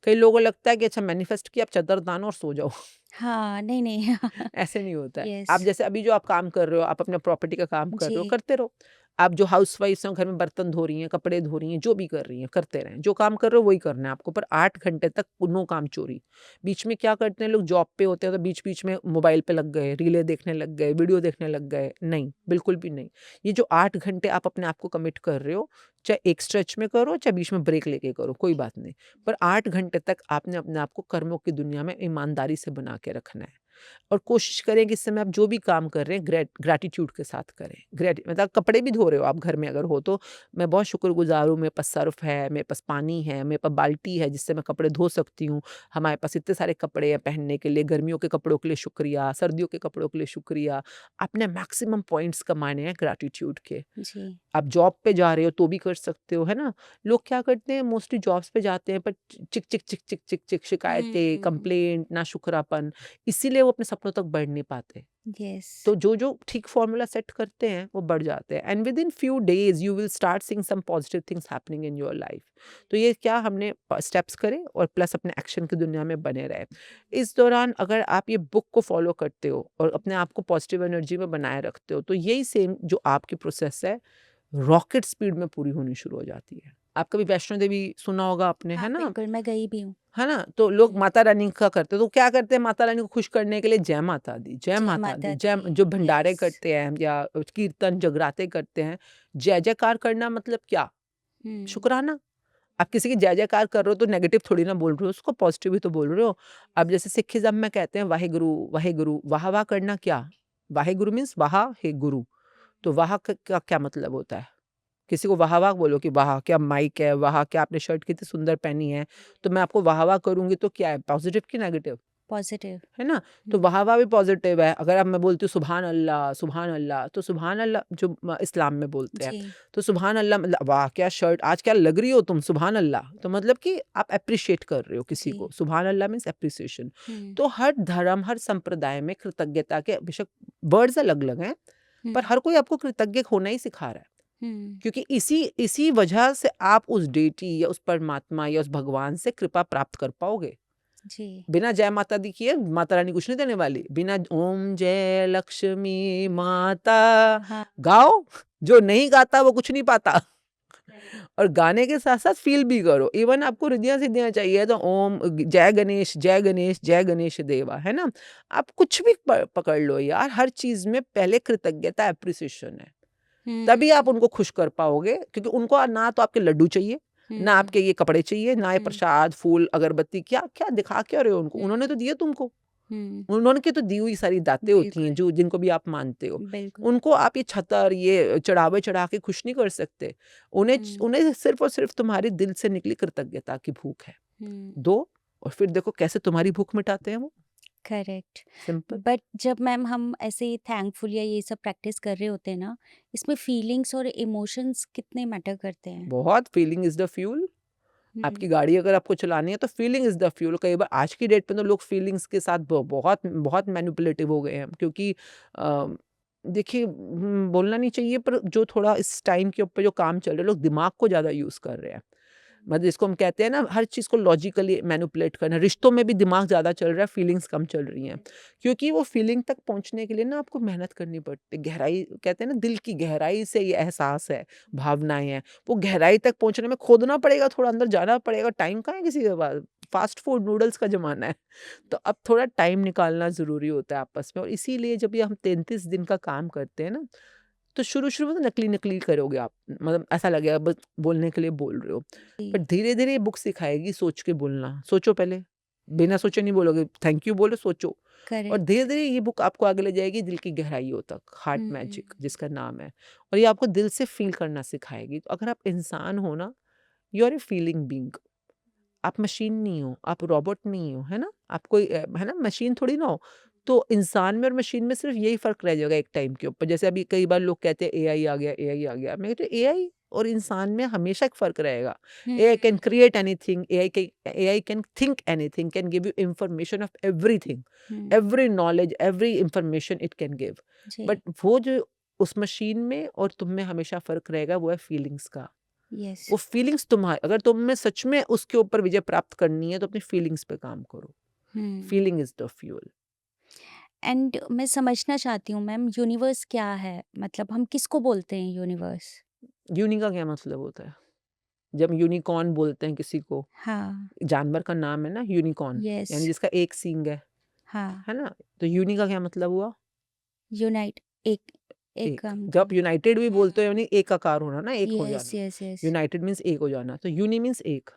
कई लोगों को लगता है कि अच्छा मैनिफेस्ट किया, अब चद्दर तानो और सो जाओ। हाँ, नहीं, नहीं। ऐसे नहीं होता है। आप यस, जैसे अभी जो आप काम कर रहे हो, आप अपने प्रॉपर्टी का काम कर रहे हो, जी। करते रहो। आप जो हाउसवाइफ्स हैं, घर में बर्तन धो रही हैं, कपड़े धो रही हैं, जो भी कर रही हैं, करते रहें। जो काम कर रहे हो वही करना है आपको, पर 8 घंटे तक नो काम चोरी। बीच में क्या करते हैं लोग, जॉब पे होते हैं तो बीच-बीच में मोबाइल पे लग गए, रीलें देखने लग गए, वीडियो देखने लग गए। नहीं, बिल्कुल भी नहीं। ये जो 8 घंटे आप अपने आप को कमिट कर रहे हो, चाहे एक स्ट्रेच में करो, चाहे बीच में ब्रेक लेके करो, कोई बात नहीं। पर 8 घंटे तक आपने अपने आप को कर्मों की दुनिया में ईमानदारी से बना के रखना है। और कोशिश करें कि इस समय आप जो भी काम कर रहे हैं ग्रैटिट्यूड के साथ करें। मतलब कपड़े भी धो रहे हो आप घर में अगर हो तो, मैं बहुत शुक्रगुज़ार हूँ, मेरे पास सर्फ़ है, मेरे पास पानी है, मेरे पास बाल्टी है जिससे मैं कपड़े धो सकती हूँ। हमारे पास इतने सारे कपड़े हैं पहनने के लिए, गर्मियों के कपड़ों के लिए शुक्रिया, सर्दियों के कपड़ों के लिए शुक्रिया। आपने मैक्सिमम पॉइंट्स कमाने हैं ग्रैटिट्यूड के। जी। आप जॉब पे जा रहे हो तो भी कर सकते हो, है ना? लोग क्या करते हैं, मोस्टली जॉब्स पे जाते हैं पर चिक, चिक, चिक, चिक, चिक, चिक शिकायतें, हुँ, कंप्लेंट, नाशुक्रापन, इसीलिए वो अपने सपनों तक बढ़ नहीं पाते। यस। तो जो ठीक फ़ॉर्मूला सेट करते हैं, वो बढ़ जाते हैं and within few days you will start seeing some positive things happening in your life. तो ये क्या हमने स्टेप्स करे और प्लस अपने एक्शन की दुनिया में बने रहे। इस दौरान अगर आप ये बुक को फ़ॉलो करते हो और अपने आप को पॉज़िटिव एनर्जी में बनाए रखते हो, तो यही सेम जो आपकी प्रोसेस है रॉकेट स्पीड में पूरी होनी शुरू हो जाती है। आप कभी वैष्णो देवी सुना होगा आपने, हाँ, है ना? बिल्कुल, मैं गई भी हूँ। है ना? तो लोग हुँ, माता रानी का करते हैं, तो क्या करते हैं माता रानी को खुश करने के लिए जय माता दी, जय जय माता दी, माता जय दी। जो भंडारे यस। करते हैं या कीर्तन जगराते करते हैं, जय-जयकार करना मतलब क्या? हुँ, शुकराना। आप किसी की जय-जयकार कर रहे हो तो नेगेटिव थोड़ी ना बोल रहे हो, उसको पॉज़िटिव ही तो बोल रहे हो। अब जैसे सिखिज़्म में कहते हैं वाहेगुरु, वाहेगुरु, वाह-वाह करना क्या? वाहेगुरु मीन्स वाह हे गुरु। तो वाह का क्या मतलब होता है? किसी को वाह-वाह बोलो कि वाह! क्या माइक है, वाह! क्या आपने शर्ट कितनी सुंदर पहनी है। तो मैं आपको वाह-वाह करूँगी तो क्या है, पॉज़िटिव कि नेगेटिव? पॉज़िटिव। है ना? तो हुँ, वाह-वाह भी पॉज़िटिव है। अगर अब मैं बोलती हूँ सुभान अल्लाह, तो सुभान अल्लाह जो इस्लाम में बोलते हैं। जी। तो सुभान अल्लाह मतलब वाह! क्या शर्ट आज क्या लग रही हो तुम, सुभान अल्लाह। तो मतलब कि आप एप्रिशिएट कर रहे हो किसी को। जी। सुभान अल्लाह मीन्स एप्रिसिएशन। हुँ, तो हर धर्म, हर संप्रदाय में कृतज्ञता के बेशक वर्ड्स अलग-अलग हैं, हुँ, पर हर कोई आपको कृतज्ञ होना ही सिखा रहा है। हुँ, क्योंकि इसी इसी वजह से आप उस डेटी या उस परमात्मा या उस भगवान से कृपा प्राप्त कर पाओगे। जी। बिना जय माता दी किए माता रानी कुछ नहीं देने वाली। बिना ओम जय लक्ष्मी माता हाँ, गाओ, जो नहीं गाता वो कुछ नहीं पाता। और गाने के साथ-साथ फ़ील भी करो। इवन आपको रिद्धियाँ-सिद्धियाँ चाहिए तो ओम जय गणेश, जय गणेश, जय गणेश देवा, है ना? आप कुछ भी प पकड़ लो यार, हर चीज़ में पहले कृतज्ञता एप्रिसिएशन है। हुँ, तभी आप उनको खुश कर पाओगे क्योंकि उनको ना तो आपके लड्डू चाहिए, ना हुँ, आपके ये कपड़े चाहिए, ना ये हुँ, प्रसाद, फूल, अगरबत्ती क्या क्या दिखा क्या रहे हो उनको? हुँ, उन्होंने तो दिए तुमको। हुँ, उन्होंने की तो दी हुई सारी दातें होती हैं बिल्कुल, जो जिनको भी आप मानते हो। बिल्कुल। उनको आप ये छतर, ये चढ़ावे चढ़ा के खुश नहीं कर सकते। हुँ, उन्हें सिर्फ़ और सिर्फ़ तुम्हारे दिल से निकली कृतज्ञता की भूख है। हुँ, दो और फिर देखो कैसे तुम्हारी भूख मिटाते हैं वो। करेक्ट। सिंपल। बट जब मैम हम ऐसे थैंकफुल या ये सब प्रैक्टिस कर रहे होते हैं ना, इसमें फीलिंग्स और इमोशंस कितने मैटर करते हैं? बहुत फीलिंग इज़ द फ्यूल। हुँ, आपकी गाड़ी अगर आपको चलानी है तो फीलिंग इज़ द फ्यूल। कई बार आज की डेट में तो लोग फीलिंग्स के साथ बहुत बहुत मैनिपुलेटिव हो गए हैं क्योंकि देखिए बोलना नहीं चाहिए पर जो थोड़ा इस टाइम के ऊपर जो काम चल रहे हैं लोग दिमाग को ज़्यादा यूज़ कर रहे हैं। मतलब जिसको हम कहते हैं ना हर चीज़ को लॉजिकली मैनिपुलेट करना। रिश्तों में भी दिमाग ज़्यादा चल रहा है, फीलिंग्स कम चल रही हैं। क्योंकि वो फीलिंग तक पहुँचने के लिए ना आपको मेहनत करनी पड़ती है। गहराई कहते हैं ना दिल की गहराई से ये एहसास है, भावनाएँ हैं। वो गहराई तक पहुँचने में खोदना पड़ेगा, थोड़ा अंदर जाना पड़ेगा, टाइम कहाँ है किसी के पास। फ़ास्ट फूड नूडल्स का ज़माना है। तो अब थोड़ा टाइम निकालना ज़रूरी होता है आपस में और इसीलिए जब ये हम 33 दिन का काम करते हैं ना, तो शुरू-शुरू में तो नकली-नकली करोगे आप। मतलब ऐसा लगेगा बस बोलने के लिए बोल रहे हो। जी। पर धीरे-धीरे ये बुक सिखाएगी सोच के बोलना। सोचो पहले, बिना सोचे नहीं बोलोगे, थैंक यू बोलो, सोचो। और करेक्ट। धीरे-धीरे ये बुक आपको आगे ले जाएगी दिल की गहराइयों तक, हार्ट मैजिक हुँ, जिसका नाम है। और ये आपको दिल से फ़ील करना सिखाएगी। तो अगर आप इंसान हो ना, you are a feeling being. आप मशीन नहीं हो, आप रोबोट नहीं हो, है ना? आप कोई है ना, मशीन थोड़ी ना हो। तो इंसान में और मशीन में सिर्फ़ यही फ़र्क रह जाएगा एक टाइम के ऊपर। जैसे अभी कई बार लोग कहते हैं एआई आ गया, एआई आ गया। मैं कहती हूँ एआई और इंसान में हमेशा एक फ़र्क रहेगा। हुँ, AI can create anything, AI can think anything, can give you information of everything, hmm, every knowledge, every information it can give. But जी, वो जो उस मशीन में और तुम में हमेशा फ़र्क रहेगा, वो है फीलिंग्स का। यस। वो फीलिंग्स अगर तुम में सच में उसके ऊपर विजय प्राप्त करनी है तो अपनी फीलिंग्स पे काम करो। हुँ। Feeling is the fuel. And मैं समझना चाहती हूँ मैम, यूनिवर्स क्या है? मतलब हम किसको बोलते हैं यूनिवर्स? यूनि का क्या मतलब होता है? जब यूनिकॉर्न बोलते हैं किसी को, हाँ, जानवर का नाम है ना यूनिकॉर्न, यस, यानी जिसका एक सींग हाँ, है ना? तो यूनि का क्या मतलब हुआ? यूनाइट, एक एक एक। काम जब आप करना। यूनाइटेड भी बोलते हो हाँ, यानी एकाकार होना ना, एक हो यस, जाना। Yes, yes. यूनाइटेड मीन्स एक हो जाना, तो यूनि मीन्स एक,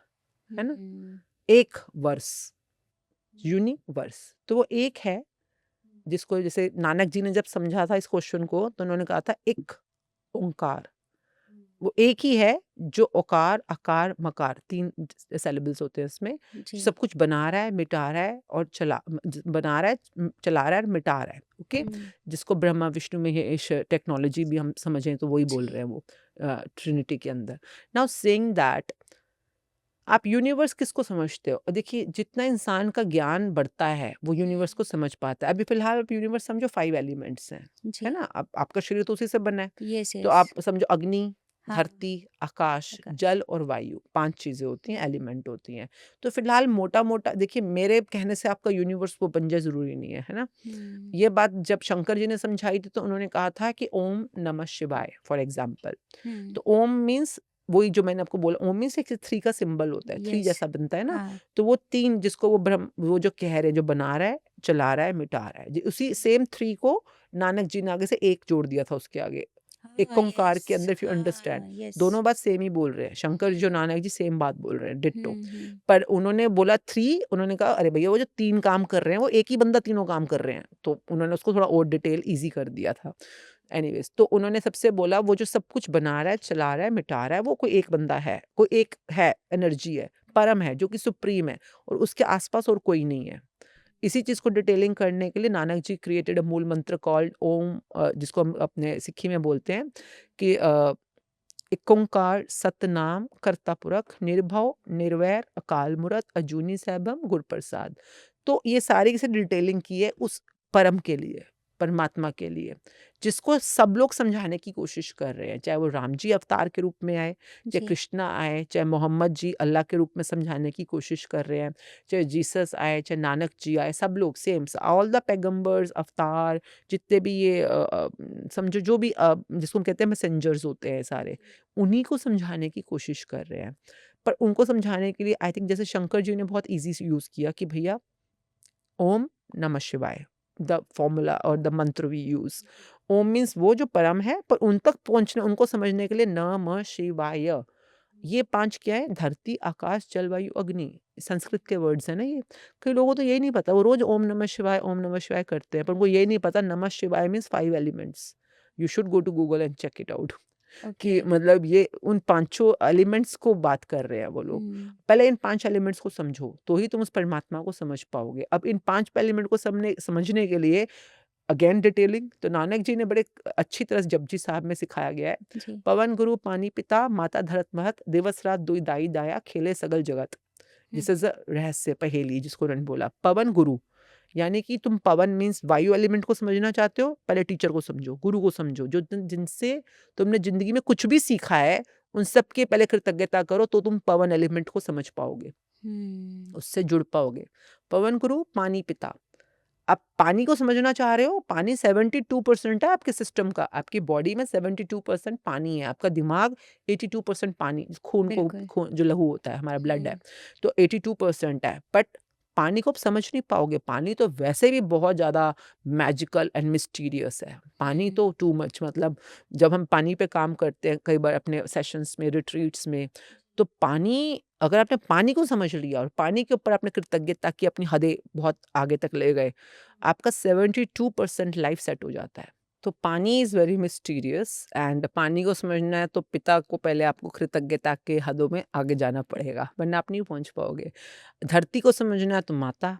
है ना? हुँ, एक वर्स, यूनिवर्स। तो वो एक है जिसको जैसे नानक जी ने जब समझा था इस क्वेश्चन को तो उन्होंने कहा था एक ओंकार। वो एक ही है जो ओकार, आकार, मकार 3 सिलेबल्स होते हैं इसमें। जी। सब कुछ बना रहा है, मिटा रहा है और बना रहा है, चला रहा है और मिटा रहा है। ओके? हुँ, जिसको ब्रह्मा विष्णु में ये इस टेक्नोलॉजी भी हम समझें तो वही बोल जी, रहे हैं वो ट्रिनिटी के अंदर। नाउ सेइंग दैट आप यूनिवर्स किसको समझते हो? देखिए जितना इंसान का ज्ञान बढ़ता है, वो यूनिवर्स को समझ पाता है। अभी फ़िलहाल आप यूनिवर्स समझो 5 एलिमेंट्स हैं, है जी, ना? अब आपका शरीर तो उसी से बना है। यस, तो यस। आप समझो अग्नि, हाँ, धरती, आकाश, आकाश। जल और वायु 5 चीज़ें होती हैं, एलिमेंट होती हैं। तो फ़िलहाल मोटा-मोटा देखिए मेरे कहने से आपका यूनिवर्स वो बन जाए ज़रूरी नहीं है ना? हुँ, ये बात जब शंकर जी ने समझाई थी तो उन्होंने कहा था कि ओम नमः शिवाय फॉर एग्ज़ाम्पल। हुँ, तो ओम मीन्स वही जो मैंने आपको बोला, ओम मीन्स एक 3 का सिंबल होता है, 3 यस, जैसा बनता है ना? हाँ, तो वो 3 जिसको वो जो कह रहे हैं, जो बना रहा है, चला रहा है, मिटा रहा है। जी उसी सेम 3 को नानक जी ने आगे से 1 जोड़ दिया था उसके आगे। एक हाँ, ओंकार के यस, अंदर इफ यू अंडरस्टैंड, हाँ, यस। दोनों बात सेम ही बोल रहे हैं। शंकर जी ओके। और नानक जी सेम बात बोल रहे हैं, डिट्टो। हुँ, हुँ, पर उन्होंने बोला 3, उन्होंने कहा अरे भैया वो जो 3 काम कर रहे हैं, वो एक ही बंदा तीनों काम कर रहे हैं। तो उन्होंने उसको थोड़ा और डिटेल ईज़ी कर दिया था। एनीवेज़ तो उन्होंने सबसे बोला वो जो सब कुछ बना रहा है, चला रहा है, मिटा रहा है, वो कोई एक बंदा है। कोई एक है, एनर्जी है, परम है, जो कि सुप्रीम है और उसके आस-पास और कोई नहीं है। इसी चीज़ को डिटेलिंग करने के लिए नानक जी क्रिएटेड अ मूल मंत्र कॉल्ड ओम, जिसको हम अपने सिक्खी में बोलते हैं कि एक ओंकार सतनाम कर्ता पुरख निर्भव निर्वैर अकाल मूरत अजूनी सैभम गुर प्रसाद। तो ये सारी की सारी डिटेलिंग की है उस परम के लिए, परमात्मा के लिए, जिसको सब लोग समझाने की कोशिश कर रहे हैं। चाहे वो राम जी अवतार के रूप में आए, चाहे जी, कृष्णा आए, चाहे मोहम्मद जी अल्लाह के रूप में समझाने की कोशिश कर रहे हैं, चाहे जीसस आए, चाहे नानक जी आए, सब लोग सेम ऑल द पैगंबर्स अवतार, जितने भी ये समझो जो भी जिसको हम कहते हैं मैसेंजर्स होते हैं सारे, उन्हीं को समझाने की कोशिश कर रहे हैं। पर उनको समझाने के लिए आई थिंक जैसे शंकर जी ने बहुत ईज़ी से यूज़ किया कि भैया ओम नमः शिवाय, द फ़ॉर्मूला और द मंत्र वी यूज़। ओम मीन्स वो जो परम है, पर उन तक पहुँचने उनको समझने के लिए नमः शिवाय। ये 5 क्या है? धरती, आकाश, जल, वायु, अग्नि। संस्कृत के वर्ड्स हैं ना ये। कई लोगों को तो यही नहीं पता, वो रोज़ ओम नमः शिवाय करते हैं, पर उनको यही नहीं पता नमः शिवाय means 5 elements. You should go to Google and check it out. Okay. कि मतलब ये उन पाँचों एलिमेंट्स को बात कर रहे हैं वो लोग। हुँ, पहले इन 5 एलिमेंट्स को समझो, तो ही तुम उस परमात्मा को समझ पाओगे। अब इन 5 एलिमेंट को समझने के लिए अगेन डिटेलिंग तो नानक जी ने बड़े अच्छी तरह से जपजी साहब में सिखाया गया है। जी, पवन गुरु पानी पिता, माता धरत महत, दिवस रात दुई दाई दाया, खेले सगल जगत। हुँ, दिस इज़ अ रहस्य पहेली जिसको उन्होंने बोला। पवन गुरु यानी कि तुम पवन मीन्स वायु एलिमेंट को समझना चाहते हो, पहले टीचर को समझो, गुरु को समझो, जो जिनसे तुमने ज़िंदगी में कुछ भी सीखा है, उन सब की पहले कृतज्ञता करो, तो तुम पवन एलिमेंट को समझ पाओगे, हुँ, उससे जुड़ पाओगे। पवन गुरु, पानी पिता। आप पानी को समझना चाह रहे हो, पानी 72% है आपके सिस्टम का, आपकी बॉडी में 72% पानी है, आपका दिमाग 82% पानी, बिल्कुल। खून जो लहू होता है, हमारा ब्लड है, हुँ, तो 82% है। बट पानी को आप समझ नहीं पाओगे, पानी तो वैसे भी बहुत ज़्यादा मैजिकल एंड मिस्टीरियस है। पानी हुँ, तो टू मच मतलब जब हम पानी पे काम करते हैं कई बार अपने सेशंस में, रिट्रीट्स में, तो पानी, अगर आपने पानी को समझ लिया और पानी के ऊपर आपने कृतज्ञता की, अपनी हदें बहुत आगे तक ले गए, आपका 72% लाइफ सेट हो जाता है। तो पानी इज़ वेरी मिस्टीरियस एंड पानी को समझना है तो पिता को पहले आपको कृतज्ञता के हदों में आगे जाना पड़ेगा, वरना आप नहीं पहुँच पाओगे। धरती को समझना है तो माता,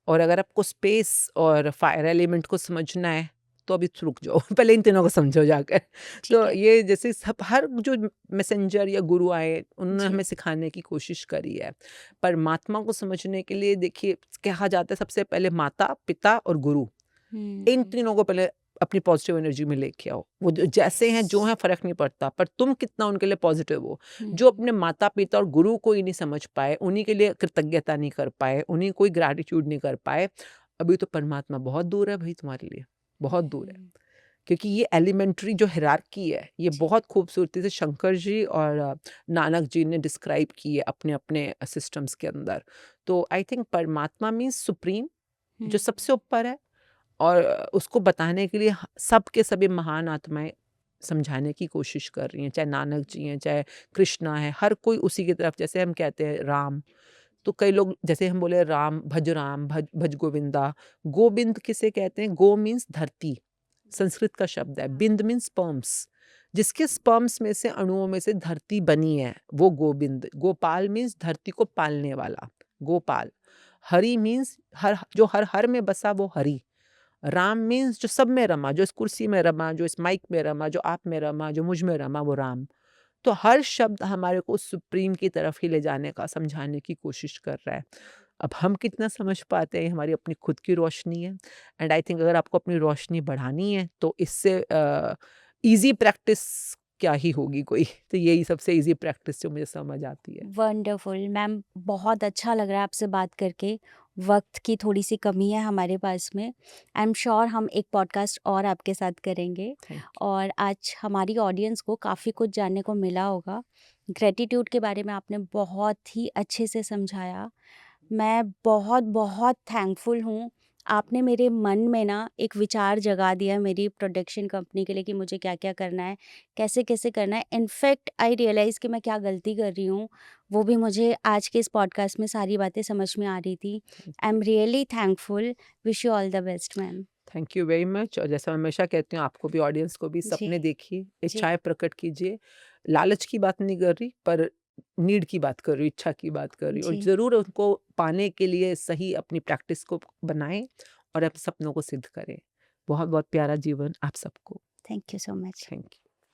और अगर आपको स्पेस और फायर एलिमेंट को समझना है तो अभी रुक जाओ पहले इन तीनों को समझो जाकर। ठीक तो है। ये जैसे सब हर जो मैसेंजर या गुरु आए उन्होंने जी। हमें सिखाने की कोशिश करी है। परमात्मा को समझने के लिए देखिए कहा जाता है सबसे पहले माता, पिता और गुरु, इन हुँ। तीनों को पहले अपनी पॉजिटिव एनर्जी में लेके आओ। वो जैसे हैं जो यस। हैं फ़र्क नहीं पड़ता, पर तुम कितना उनके लिए पॉजिटिव हो। हुँ। जो अपने माता-पिता और गुरु को ही नहीं समझ पाए, उन्हीं के लिए कृतज्ञता नहीं कर पाए, उन्हीं कोई ग्रैटिट्यूड नहीं कर पाए, अभी तो परमात्मा बहुत दूर है भई तुम्हारे लिए, बहुत दूर है। हुँ। क्योंकि ये एलिमेंट्री जो हायरार्की है, ये जी। बहुत खूबसूरती से शंकर जी और नानक जी ने डिस्क्राइब की है अपने-अपने सिस्टम्स के अंदर। तो आई थिंक परमात्मा मीन्स सुप्रीम, जो हुँ। सबसे ऊपर है, और उसको बताने के लिए सब के सभी महान आत्माएँ समझाने की कोशिश कर रही हैं, चाहे नानक जी हैं, चाहे कृष्णा है, हर कोई उसी की तरफ। जैसे हम कहते हैं राम, तो कई लोग जैसे हम बोले राम, भज भज गोविंदा। गोविंद किसे कहते हैं? गो मीन्स धरती, संस्कृत का शब्द है। बिंद मीन्स स्पर्म्स, जिसके स्पर्म्स में से, अणुओं में से धरती बनी है, वो गोविंद। गोपाल मीन्स धरती को पालने वाला, गोपाल। हरि मीन्स हर, जो हर हर में बसा वो हरि। राम मीन्स जो सब में रमा, जो इस कुर्सी में रमा, जो इस माइक में रमा, जो आप में रमा, जो मुझ में रमा, वो राम। तो हर शब्द हमारे को सुप्रीम की तरफ ही ले जाने का, समझाने की कोशिश कर रहा है। अब हम कितना समझ पाते हैं, हमारी अपनी खुद की रोशनी है। एंड आई थिंक अगर आपको अपनी रोशनी बढ़ानी है तो इससे ईज़ी प्रैक्टिस क्या ही होगी कोई। तो यही सबसे ईज़ी प्रैक्टिस जो मुझे समझ आती है। वंडरफुल मैम, बहुत अच्छा लग रहा है आपसे बात करके। वक़्त की थोड़ी-सी कमी है हमारे पास में। आई एम श्योर हम एक पॉडकास्ट और आपके साथ करेंगे थैंक और आज हमारी ऑडियंस को काफ़ी कुछ जानने को मिला होगा। ग्रैटिट्यूड के बारे में आपने बहुत ही अच्छे से समझाया। मैं बहुत-बहुत थैंकफुल हूँ। आपने मेरे मन में ना एक विचार जगा दिया मेरी प्रोडक्शन कंपनी के लिए कि मुझे क्या-क्या करना है, कैसे-कैसे करना है। इनफैक्ट आई रियलाइज़ कि मैं क्या गलती कर रही हूँ, वो भी मुझे आज के इस पॉडकास्ट में सारी बातें समझ में आ रही थी। I am really thankful. Wish you all the best ma'am. Thank you very much. और जैसा मैं हमेशा कहती हूँ आपको भी, ऑडियंस को भी, जी, सपने देखिए, जी, इच्छाएँ प्रकट कीजिए। लालच की बात नहीं कर रही, पर नीड की बात कर रही हूँ, इच्छा की बात कर रही हूँ, और जी। ज़रूर उनको पाने के लिए सही अपनी प्रैक्टिस को बनाएँ और अपने सपनों को सिद्ध करें। बहुत-बहुत प्यारा जीवन आप सबको। Thank you so much. Thank you.